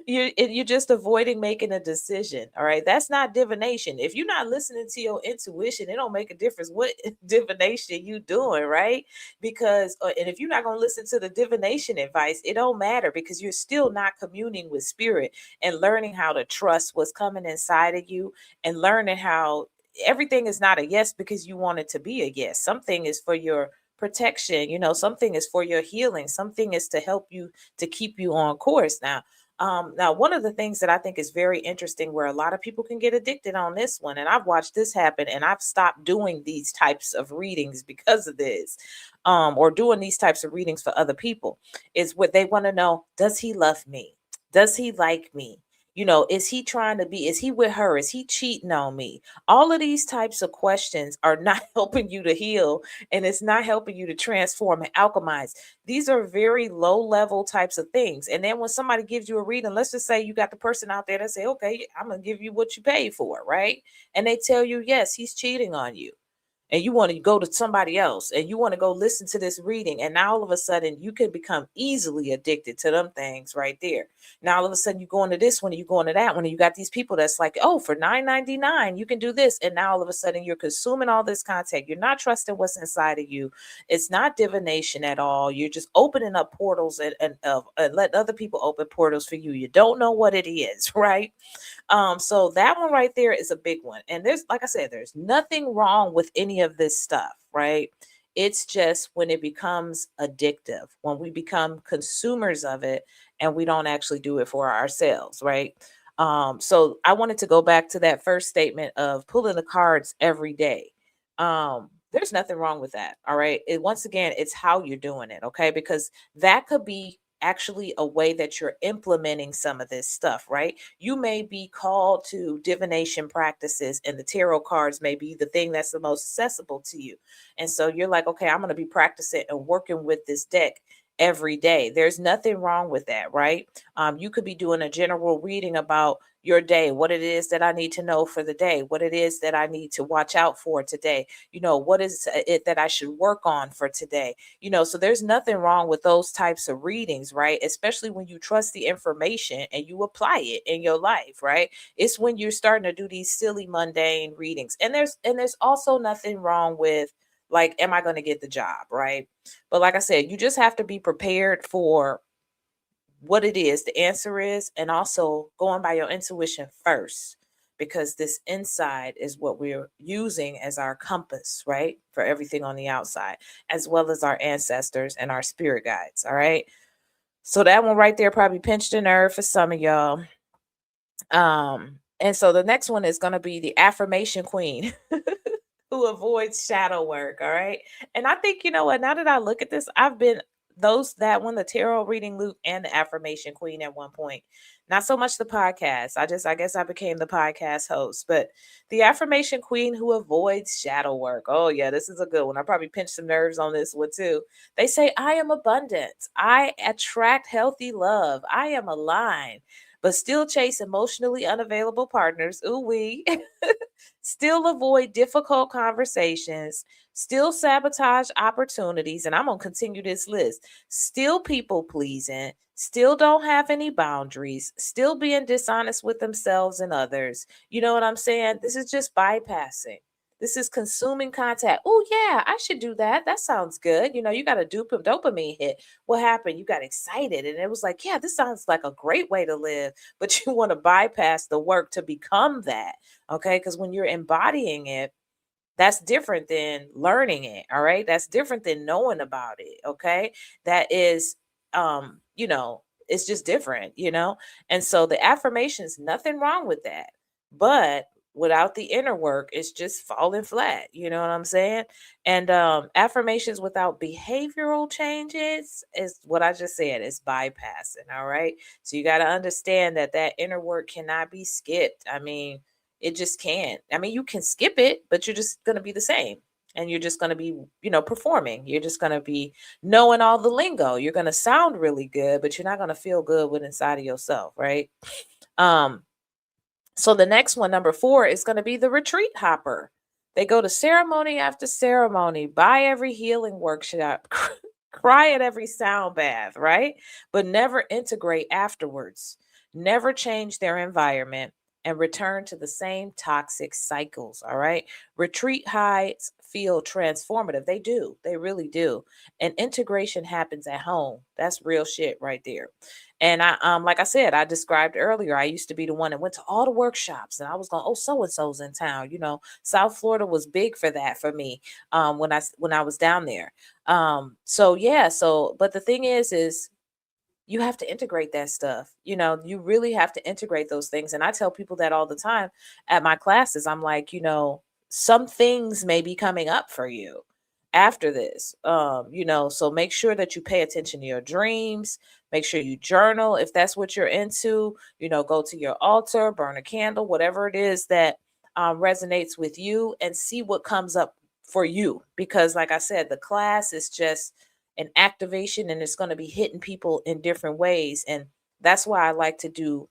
You're just avoiding making a decision. All right, that's not divination. If you're not listening to your intuition, it don't make a difference what divination you doing, right? Because and if you're not going to listen to the divination advice, it don't matter because you're still not communing with spirit and learning how to trust what's coming inside of you, and learning how everything is not a yes because you want it to be a yes. Something is for your protection, something is for your healing, something is to help you, to keep you on course. Now, one of the things that I think is very interesting where a lot of people can get addicted on this one, and I've watched this happen, and I've stopped doing these types of readings because of this, or doing these types of readings for other people, is what they want to know. Does he love me? Does he like me? Is he trying to be, is he with her? Is he cheating on me? All of these types of questions are not helping you to heal, and it's not helping you to transform and alchemize. These are very low level types of things. And then when somebody gives you a reading, let's just say you got the person out there that say, okay, I'm going to give you what you paid for, right? And they tell you, yes, he's cheating on you. And you want to go to somebody else and you want to go listen to this reading. And now all of a sudden you can become easily addicted to them things right there. Now all of a sudden you go into this one and you go into that one and you got these people that's like, oh, for $9.99 you can do this. And now all of a sudden you're consuming all this content. You're not trusting what's inside of you. It's not divination at all. You're just opening up portals and letting other people open portals for you. You don't know what it is, right? So that one right there is a big one. And there's, like I said, there's nothing wrong with any of this stuff, right? It's just when it becomes addictive, when we become consumers of it and we don't actually do it for ourselves, right? So I wanted to go back to that first statement of pulling the cards every day. There's nothing wrong with that. All right. Once again, it's how you're doing it. Okay. Because that could be actually a way that you're implementing some of this stuff, right? You may be called to divination practices, and the tarot cards may be the thing that's the most accessible to you. And so you're like, okay, I'm going to be practicing and working with this deck every day. There's nothing wrong with that, right? You could be doing a general reading about your day, what it is that I need to know for the day, what it is that I need to watch out for today, what is it that I should work on for today, so there's nothing wrong with those types of readings, right? Especially when you trust the information and you apply it in your life, right? It's when you're starting to do these silly mundane readings. And there's also nothing wrong with, like, am I going to get the job, right? But like I said, you just have to be prepared for what it is, the answer is, and also going by your intuition first, because this inside is what we're using as our compass, right? For everything on the outside, as well as our ancestors and our spirit guides. All right. So that one right there probably pinched a nerve for some of y'all. And so the next one is going to be the affirmation queen. Who avoids shadow work. All right. And I think, you know what, now that I look at this, I've been that one, the tarot reading loop and the affirmation queen at one point. Not so much the podcast. I guess I became the podcast host, but the affirmation queen who avoids shadow work. Oh, yeah, this is a good one. I probably pinched some nerves on this one too. They say, I am abundant. I attract healthy love. I am aligned, but still chase emotionally unavailable partners. Ooh, we still avoid difficult conversations, still sabotage opportunities. And I'm going to continue this list. Still people pleasing, still don't have any boundaries, still being dishonest with themselves and others. You know what I'm saying? This is just bypassing. This is consuming content. Oh, yeah, I should do that. That sounds good. You know, you got a dopamine hit. What happened? You got excited. And it was like, yeah, this sounds like a great way to live. But you want to bypass the work to become that. Okay. Because when you're embodying it, that's different than learning it. All right. That's different than knowing about it. Okay. That is, it's just different, And so the affirmations, nothing wrong with that. But without the inner work, it's just falling flat. You know what I'm saying? And affirmations without behavioral changes is what I just said, is bypassing. All right. So you got to understand that that inner work cannot be skipped. I mean, it just can't. I mean, you can skip it, but you're just going to be the same. And you're just going to be, performing. You're just going to be knowing all the lingo. You're going to sound really good, but you're not going to feel good with inside of yourself, right? Um, so the next one, number 4, is going to be the retreat hopper. They go to ceremony after ceremony, buy every healing workshop, cry at every sound bath, right? But never integrate afterwards, never change their environment, and return to the same toxic cycles. All right. Retreat highs feel transformative. They do. They really do. And integration happens at home. That's real shit right there. And like I said, I described earlier, I used to be the one that went to all the workshops and I was going, oh, so and so's in town. South Florida was big for that for me when I was down there. So yeah, but the thing is you have to integrate that stuff. You really have to integrate those things. And I tell people that all the time at my classes. I'm like, some things may be coming up for you after this. So make sure that you pay attention to your dreams. Make sure you journal if that's what you're into. Go to your altar, burn a candle, whatever it is that resonates with you, and see what comes up for you. Because, like I said, the class is just an activation and it's going to be hitting people in different ways. And that's why I like to do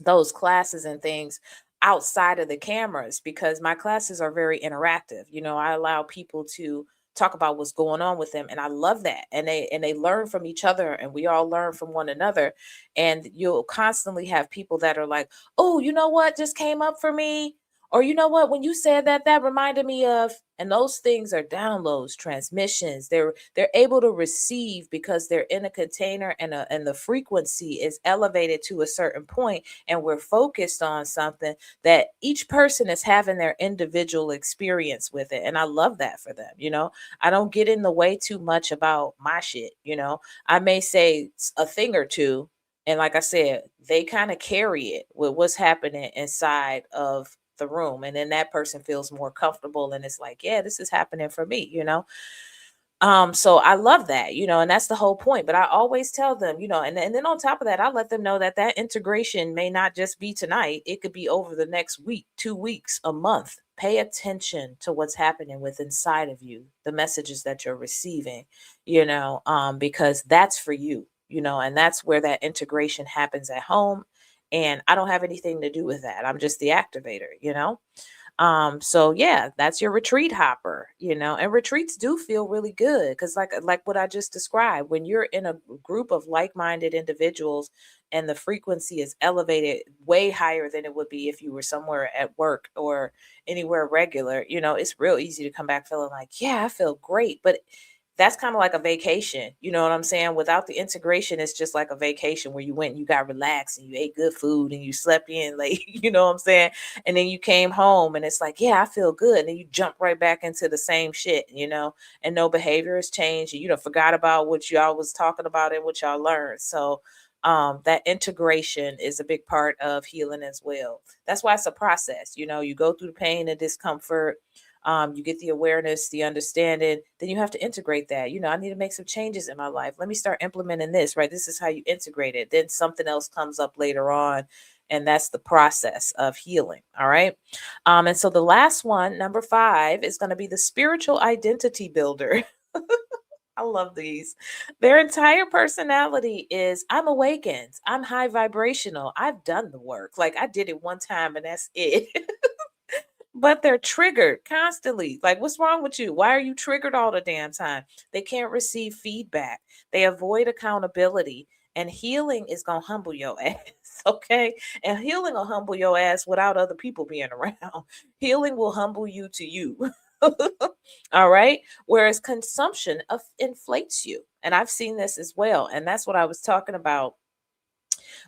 those classes and things outside of the cameras, because my classes are very interactive. I allow people to talk about what's going on with them, and I love that. And they learn from each other, and we all learn from one another. And you'll constantly have people that are like, oh, you know what just came up for me, or you know what, when you said that, that reminded me of. And those things are downloads, transmissions. They're able to receive because they're in a container, and the frequency is elevated to a certain point, and we're focused on something that each person is having their individual experience with it. And I love that for them. I don't get in the way too much about my shit. I may say a thing or two, and like I said, they kind of carry it with what's happening inside of the room, and then that person feels more comfortable, and it's like, yeah, this is happening for me. So I love that, and that's the whole point. But I always tell them, and then on top of that, I let them know that that integration may not just be tonight. It could be over the next week, 2 weeks, a month. Pay attention to what's happening with inside of you, the messages that you're receiving, because that's for you, and that's where that integration happens at home. And I don't have anything to do with that. I'm just the activator. So yeah, that's your retreat hopper, and retreats do feel really good because like what I just described, when you're in a group of like-minded individuals and the frequency is elevated way higher than it would be if you were somewhere at work or anywhere regular, it's real easy to come back feeling like, yeah, I feel great. But that's kind of like a vacation. You know what I'm saying? Without the integration, it's just like a vacation where you went and you got relaxed and you ate good food and you slept in late. You know what I'm saying? And then you came home and it's like, yeah, I feel good. And then you jump right back into the same shit, and no behavior has changed. And you don't forgot about what y'all was talking about and what y'all learned. So that integration is a big part of healing as well. That's why it's a process. You go through the pain and discomfort. You get the awareness, the understanding, then you have to integrate that. I need to make some changes in my life. Let me start implementing this, right? This is how you integrate it. Then something else comes up later on. And that's the process of healing. All right. And so the last one, number 5, is going to be the spiritual identity builder. I love these. Their entire personality is I'm awakened. I'm high vibrational. I've done the work. Like I did it one time and that's it. But they're triggered constantly. Like, what's wrong with you? Why are you triggered all the damn time? They can't receive feedback. They avoid accountability. And healing is going to humble your ass. Okay. And healing will humble your ass without other people being around. Healing will humble you to you. All right. Whereas consumption inflates you. And I've seen this as well. And that's what I was talking about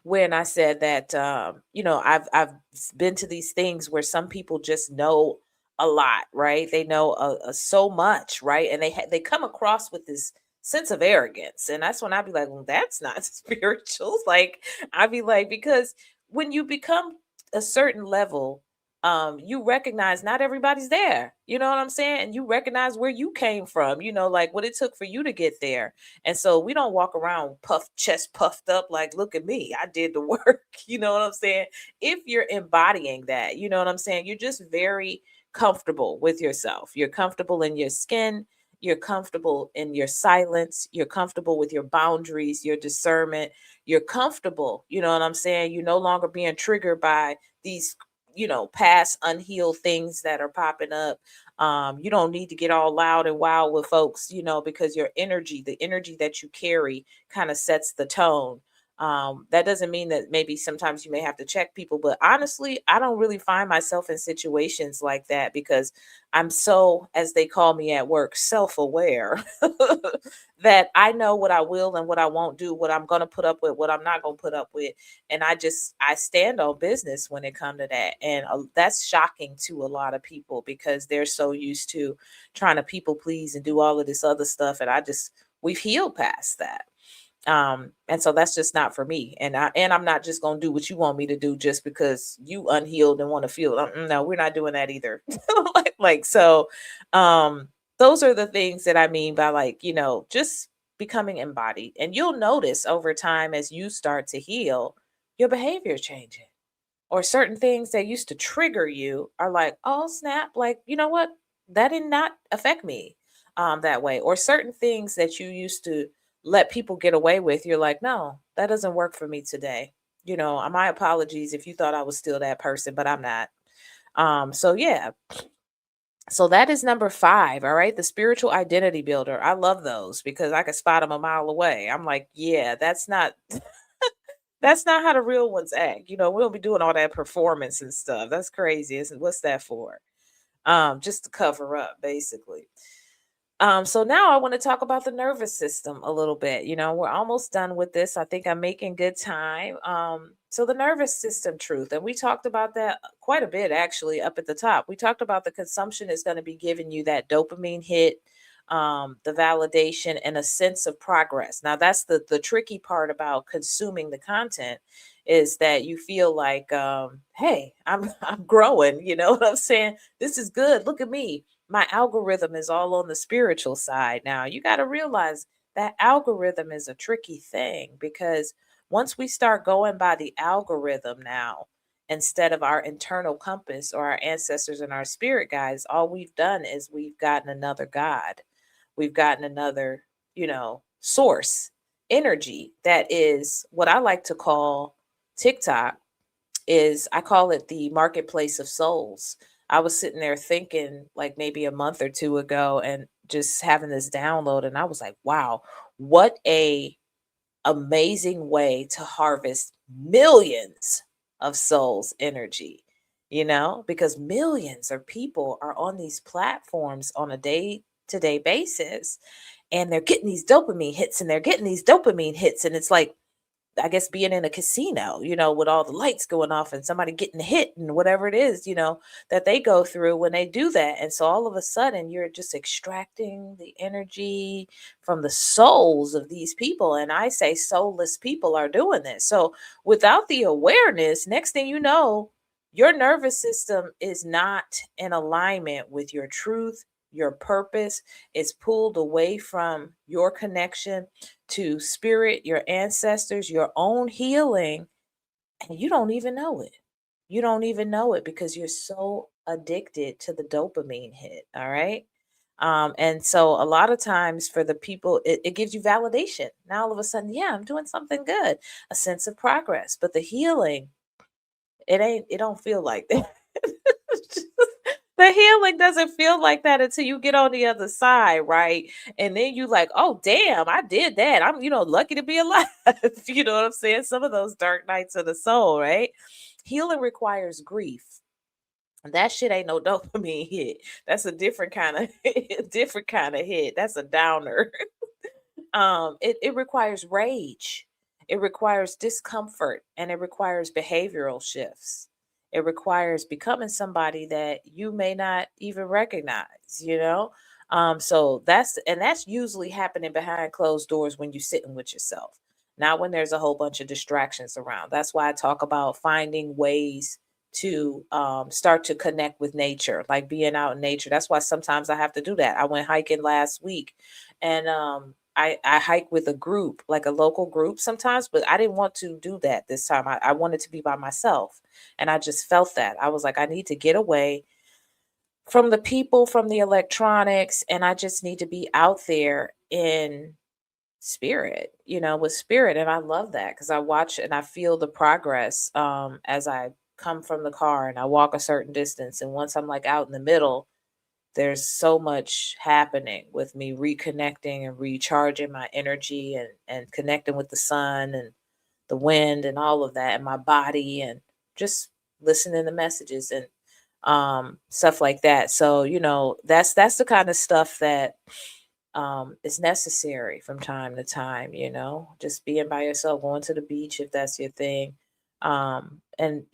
when I said that, I've been to these things where some people just know a lot, right? They know so much, right? And they come across with this sense of arrogance, and that's when I'd be like, well, that's not spiritual. Like I'd be like, because when you become a certain level, you recognize not everybody's there. You know what I'm saying? And you recognize where you came from. Like what it took for you to get there, and so we don't walk around chest puffed up like, look at me, I did the work. You know what I'm saying? If you're embodying that, you know what I'm saying? You're just very comfortable with yourself. You're comfortable in your skin. You're comfortable in your silence. You're comfortable with your boundaries, your discernment. You're comfortable. You know what I'm saying? You're no longer being triggered by these, past unhealed things that are popping up. You don't need to get all loud and wild with folks, because your energy, the energy that you carry, kind of sets the tone. That doesn't mean that maybe sometimes you may have to check people, but honestly, I don't really find myself in situations like that because I'm so, as they call me at work, self aware that I know what I will and what I won't do, what I'm going to put up with, what I'm not going to put up with. And I stand on business when it comes to that. And that's shocking to a lot of people because they're so used to trying to people please and do all of this other stuff. And we've healed past that. And so that's just not for me. And I'm not just going to do what you want me to do just because you unhealed and want to feel. No, we're not doing that either. So those are the things that I mean by, like, just becoming embodied. And you'll notice over time as you start to heal, your behavior changing, or certain things that used to trigger you are like, oh snap, like, you know what, that did not affect me that way. Or certain things that you used to let people get away with, you're like, no, that doesn't work for me today. My apologies if you thought I was still that person, but I'm not. So yeah, so that is number 5. All right, the spiritual identity builder. I love those because I can spot them a mile away. I'm like, yeah, that's not that's not how the real ones act. We don't be doing all that performance and stuff. That's crazy. What's that for? Just to cover up, basically. So now I want to talk about the nervous system a little bit. We're almost done with this. I think I'm making good time. So the nervous system truth, and we talked about that quite a bit actually up at the top. We talked about the consumption is going to be giving you that dopamine hit, the validation, and a sense of progress. Now that's the tricky part about consuming the content is that you feel like, hey, I'm growing. You know what I'm saying? This is good. Look at me, my algorithm is all on the spiritual side. Now, you got to realize that algorithm is a tricky thing because once we start going by the algorithm now, instead of our internal compass or our ancestors and our spirit guides, all we've done is we've gotten another God. We've gotten another, source energy that is what I like to call TikTok is I call it the marketplace of souls. I was sitting there thinking like maybe a month or two ago and just having this download and I was like, wow, what a amazing way to harvest millions of souls energy, because millions of people are on these platforms on a day to day basis and they're getting these dopamine hits and they're getting these dopamine hits and it's like I guess being in a casino, with all the lights going off and somebody getting hit and whatever it is, that they go through when they do that. And so all of a sudden you're just extracting the energy from the souls of these people. And I say soulless people are doing this. So without the awareness, next thing you know, Your nervous system is not in alignment with your truth, your purpose. It's pulled away from your connection to spirit, your ancestors, your own healing, and you don't even know it. You don't even know it because you're so addicted to the dopamine hit. All right. And so a lot of times for the people, it gives you validation. Now all of a sudden, yeah, I'm doing something good, a sense of progress. But the healing, it don't feel like that. The healing doesn't feel like that until you get on the other side, right? And then you like, oh damn, I did that. I'm, lucky to be alive. You know what I'm saying? Some of those dark nights of the soul, right? Healing requires grief. That shit ain't no dopamine hit. That's a different kind of different kind of hit. That's a downer. It requires rage, it requires discomfort, and it requires behavioral shifts. It requires becoming somebody that you may not even recognize. So that's usually happening behind closed doors when you're sitting with yourself, not when there's a whole bunch of distractions around. That's why I talk about finding ways to start to connect with nature, like being out in nature. That's why sometimes I have to do that. I went hiking last week, and I hike with a group, like a local group sometimes, but I didn't want to do that this time. I wanted to be by myself. And I just felt that. I was like, I need to get away from the people, from the electronics, and I just need to be out there in spirit, with spirit. And I love that because I watch and I feel the progress as I come from the car and I walk a certain distance. And once I'm like out in the middle, there's so much happening with me reconnecting and recharging my energy and connecting with the sun and the wind and all of that and my body and just listening to messages and stuff like that. So that's the kind of stuff that is necessary from time to time, just being by yourself, going to the beach if that's your thing. And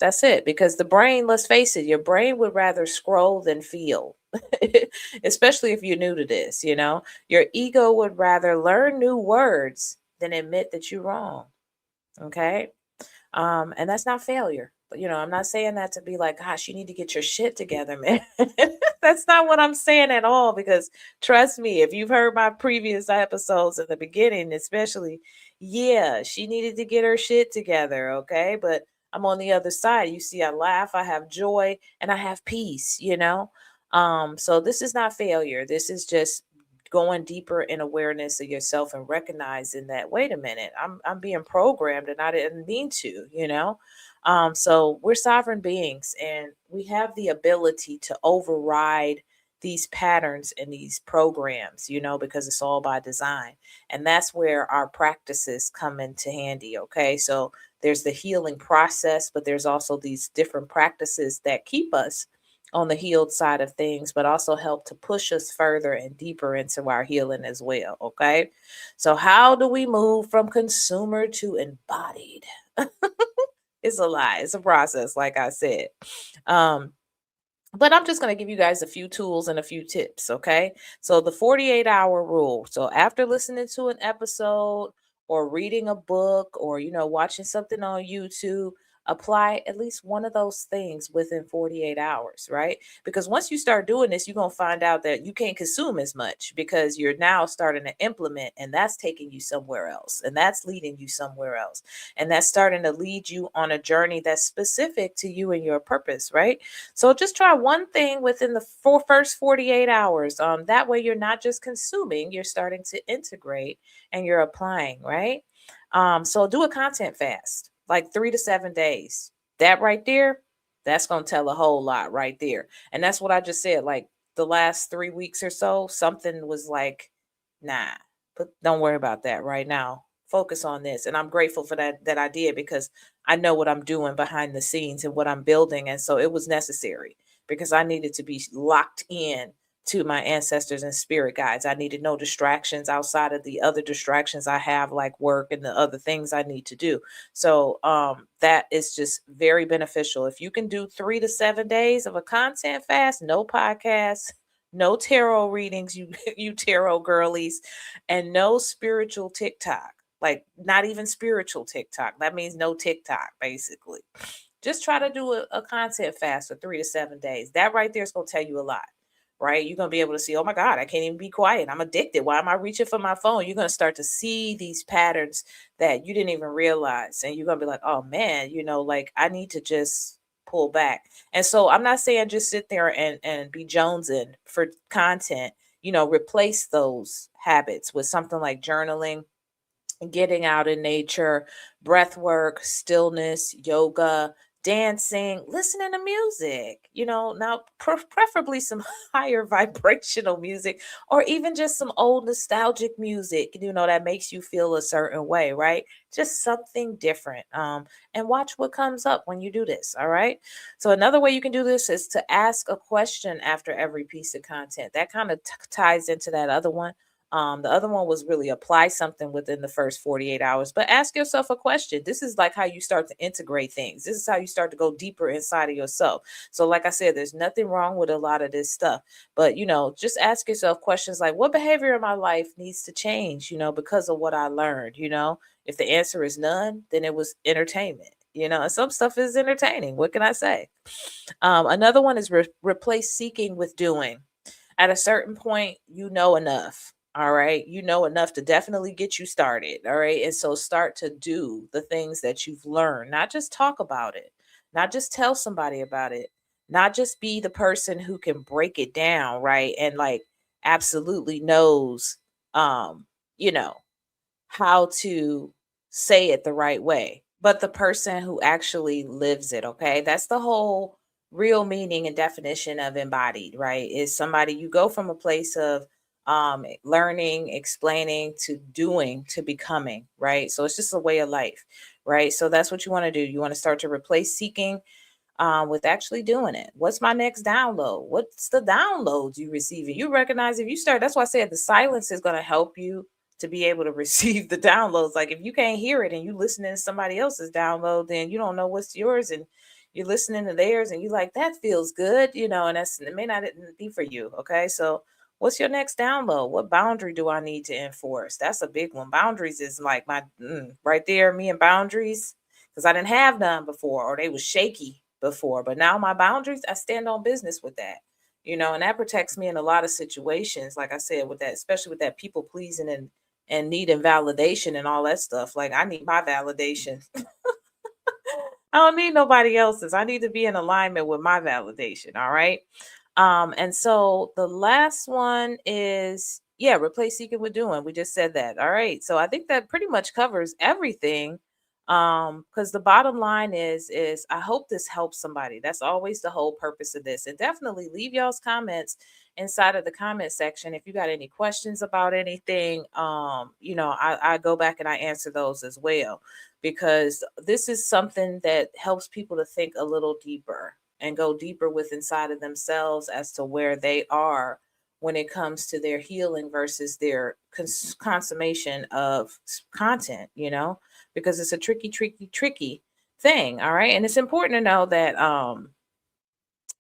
that's it, because the brain, let's face it, your brain would rather scroll than feel. Especially if you're new to this. Your ego would rather learn new words than admit that you're wrong. Okay. And that's not failure. But I'm not saying that to be like, gosh, you need to get your shit together, man. That's not what I'm saying at all. Because trust me, if you've heard my previous episodes in the beginning, especially, yeah, she needed to get her shit together. Okay. But I'm on the other side. You see, I laugh, I have joy, and I have peace. So this is not failure. This is just going deeper in awareness of yourself and recognizing that, wait a minute, I'm being programmed and I didn't mean to. So we're sovereign beings and we have the ability to override these patterns and these programs, because it's all by design. And that's where our practices come into handy. Okay, so there's the healing process, but there's also these different practices that keep us on the healed side of things, but also help to push us further and deeper into our healing as well. Okay. So, how do we move from consumer to embodied? It's a lie, it's a process, like I said. Um, but I'm just going to give you guys a few tools and a few tips, okay? So the 48-hour rule. So after listening to an episode or reading a book or watching something on YouTube, apply at least one of those things within 48 hours, right? Because once you start doing this, you're going to find out that you can't consume as much because you're now starting to implement, and that's taking you somewhere else, and that's leading you somewhere else, and that's starting to lead you on a journey that's specific to you and your purpose, right? So just try one thing within the first 48 hours. That way you're not just consuming, you're starting to integrate and you're applying, right? So do a content fast, like 3 to 7 days. That right there, that's going to tell a whole lot right there. And that's what I just said. Like the last 3 weeks or so, something was like, nah, but don't worry about that right now. Focus on this. And I'm grateful for that I did, because I know what I'm doing behind the scenes and what I'm building. And so it was necessary because I needed to be locked in to my ancestors and spirit guides. I needed no distractions outside of the other distractions I have, like work and the other things I need to do. So that is just very beneficial. If you can do 3 to 7 days of a content fast, no podcasts, no tarot readings, you you tarot girlies, and no spiritual TikTok. Like not even spiritual TikTok. That means no TikTok, basically. Just try to do a content fast for 3 to 7 days. That right there is going to tell you a lot, right? You're going to be able to see, oh my God, I can't even be quiet. I'm addicted. Why am I reaching for my phone? You're going to start to see these patterns that you didn't even realize. And you're going to be like, oh man, like I need to just pull back. And so I'm not saying just sit there and be jonesing for content, replace those habits with something like journaling, getting out in nature, breath work, stillness, yoga, dancing, listening to music, now preferably some higher vibrational music, or even just some old nostalgic music, that makes you feel a certain way, right? Just something different. And watch what comes up when you do this. All right. So another way you can do this is to ask a question after every piece of content. That kind of ties into that other one. The other one was really apply something within the first 48 hours, but ask yourself a question. This is like how you start to integrate things. This is how you start to go deeper inside of yourself. So, like I said, there's nothing wrong with a lot of this stuff, but just ask yourself questions like, what behavior in my life needs to change, because of what I learned, If the answer is none, then it was entertainment, and some stuff is entertaining. What can I say? Another one is replace seeking with doing. At a certain point, enough. All right. You know enough to definitely get you started. All right. And so start to do the things that you've learned, not just talk about it, not just tell somebody about it, not just be the person who can break it down. Right. And like absolutely knows, um, you know, how to say it the right way, but the person who actually lives it. Okay. That's the whole real meaning and definition of embodied, right? Is somebody you go from a place of learning, explaining to doing to becoming, right? So it's just a way of life, right? So that's what you want to do. You want to start to replace seeking with actually doing it. What's my next download? What's the downloads you receiving? You recognize if you start, that's why I said the silence is going to help you to be able to receive the downloads. Like if you can't hear it and you listening to somebody else's download, then you don't know what's yours and you're listening to theirs and you like, that feels good, and it may not be for you. Okay. So what's your next download? What boundary do I need to enforce? That's a big one. Boundaries is like my right there, me and boundaries, because I didn't have none before or they was shaky before. But now my boundaries, I stand on business with that, and that protects me in a lot of situations. Like I said, with that, especially with that people pleasing and needing validation and all that stuff. Like I need my validation. I don't need nobody else's. I need to be in alignment with my validation. All right. And so the last one is, yeah, replace seeking with doing. We just said that. All right. So I think that pretty much covers everything. Because the bottom line is I hope this helps somebody. That's always the whole purpose of this. And definitely leave y'all's comments inside of the comment section. If you got any questions about anything, I go back and I answer those as well, because this is something that helps people to think a little deeper and go deeper with inside of themselves as to where they are when it comes to their healing versus their consummation of content, because it's a tricky thing. All right. And it's important to know that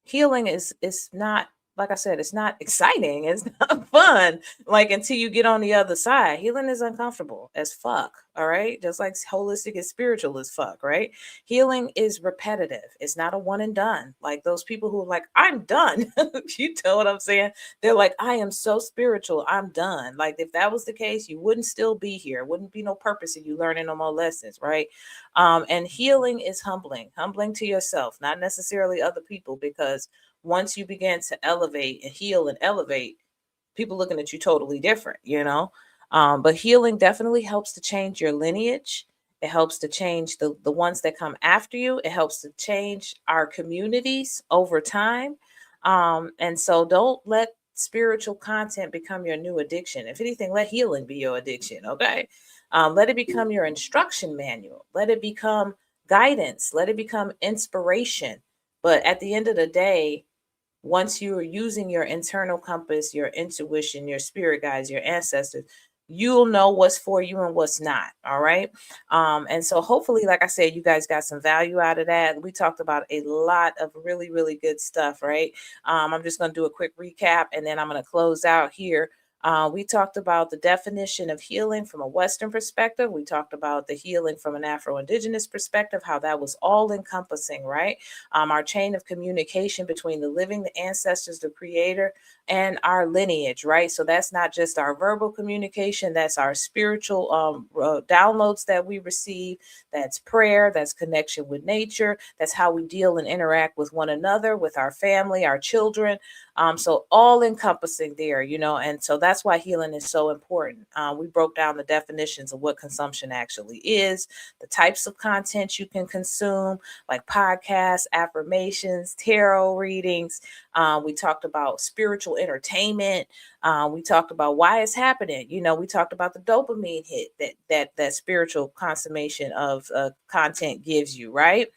healing is not, like I said, it's not exciting, it's not fun, like until you get on the other side. Healing is uncomfortable as fuck. All right, just like holistic is spiritual as fuck, right? Healing is repetitive. It's not a one and done. Like those people who are like, I'm done. You know what I'm saying? They're like, I am so spiritual, I'm done. Like if that was the case, you wouldn't still be here. Wouldn't be no purpose in you learning no more lessons, right? And healing is humbling to yourself, not necessarily other people, because once you begin to elevate and heal and elevate, people looking at you totally different. But healing definitely helps to change your lineage. It helps to change the ones that come after you. It helps to change our communities over time. And so don't let spiritual content become your new addiction. If anything, let healing be your addiction. Okay. Let it become your instruction manual. Let it become guidance. Let it become inspiration. But at the end of the day, once you are using your internal compass, your intuition, your spirit guides, your ancestors, you'll know what's for you and what's not. All right. And so hopefully, like I said, you guys got some value out of that. We talked about a lot of really, really good stuff, right? I'm just going to do a quick recap and then I'm going to close out here. We talked about the definition of healing from a Western perspective. We talked about the healing from an Afro-Indigenous perspective, how that was all encompassing, right? Our chain of communication between the living, the ancestors, the creator, and our lineage, right? So that's not just our verbal communication, that's our spiritual downloads that we receive. That's prayer, that's connection with nature, that's how we deal and interact with one another, with our family, our children. So all encompassing there, and so that's why healing is so important. We broke down the definitions of what consumption actually is, the types of content you can consume, like podcasts, affirmations, tarot readings. We talked about spiritual entertainment. We talked about why it's happening. We talked about the dopamine hit that spiritual consummation of content gives you, right?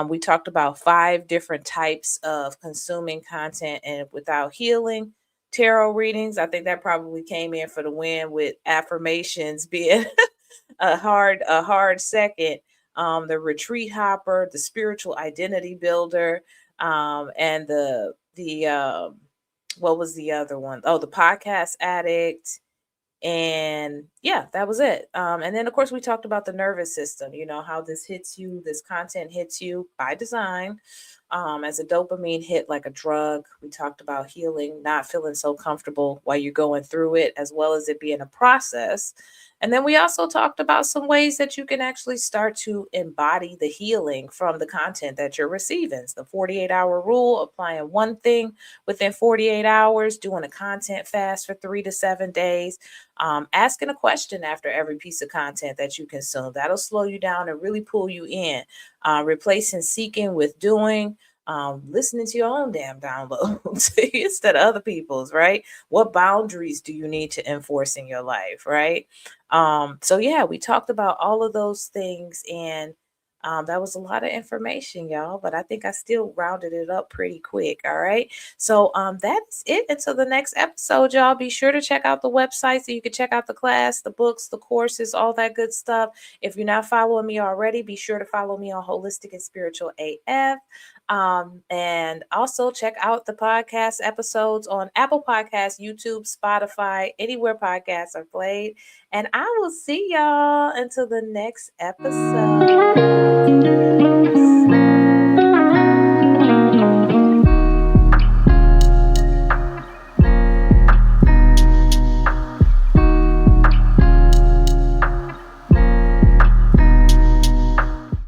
We talked about 5 different types of consuming content and without healing. Tarot readings, I think that probably came in for the win, with affirmations being a hard second. The retreat hopper, the spiritual identity builder, and the what was the other one? Oh, the podcast addict. And yeah, that was it. And then of course we talked about the nervous system, how this hits you, this content hits you by design, as a dopamine hit, like a drug. We talked about healing, not feeling so comfortable while you're going through it, as well as it being a process. And then we also talked about some ways that you can actually start to embody the healing from the content that you're receiving. It's the 48-hour rule, applying one thing within 48 hours, doing a content fast for 3 to 7 days, asking a question after every piece of content that you consume. That'll slow you down and really pull you in. Replacing seeking with doing. Listening to your own damn downloads instead of other people's, right? What boundaries do you need to enforce in your life, right? So yeah, we talked about all of those things, and that was a lot of information, y'all, but I think I still rounded it up pretty quick. All right. So that's it. Until the next episode, y'all. Be sure to check out the website so you can check out the class, the books, the courses, all that good stuff. If you're not following me already, be sure to follow me on Holistic and Spiritual AF. And also check out the podcast episodes on Apple Podcasts, YouTube, Spotify, anywhere podcasts are played. And I will see y'all until the next episode.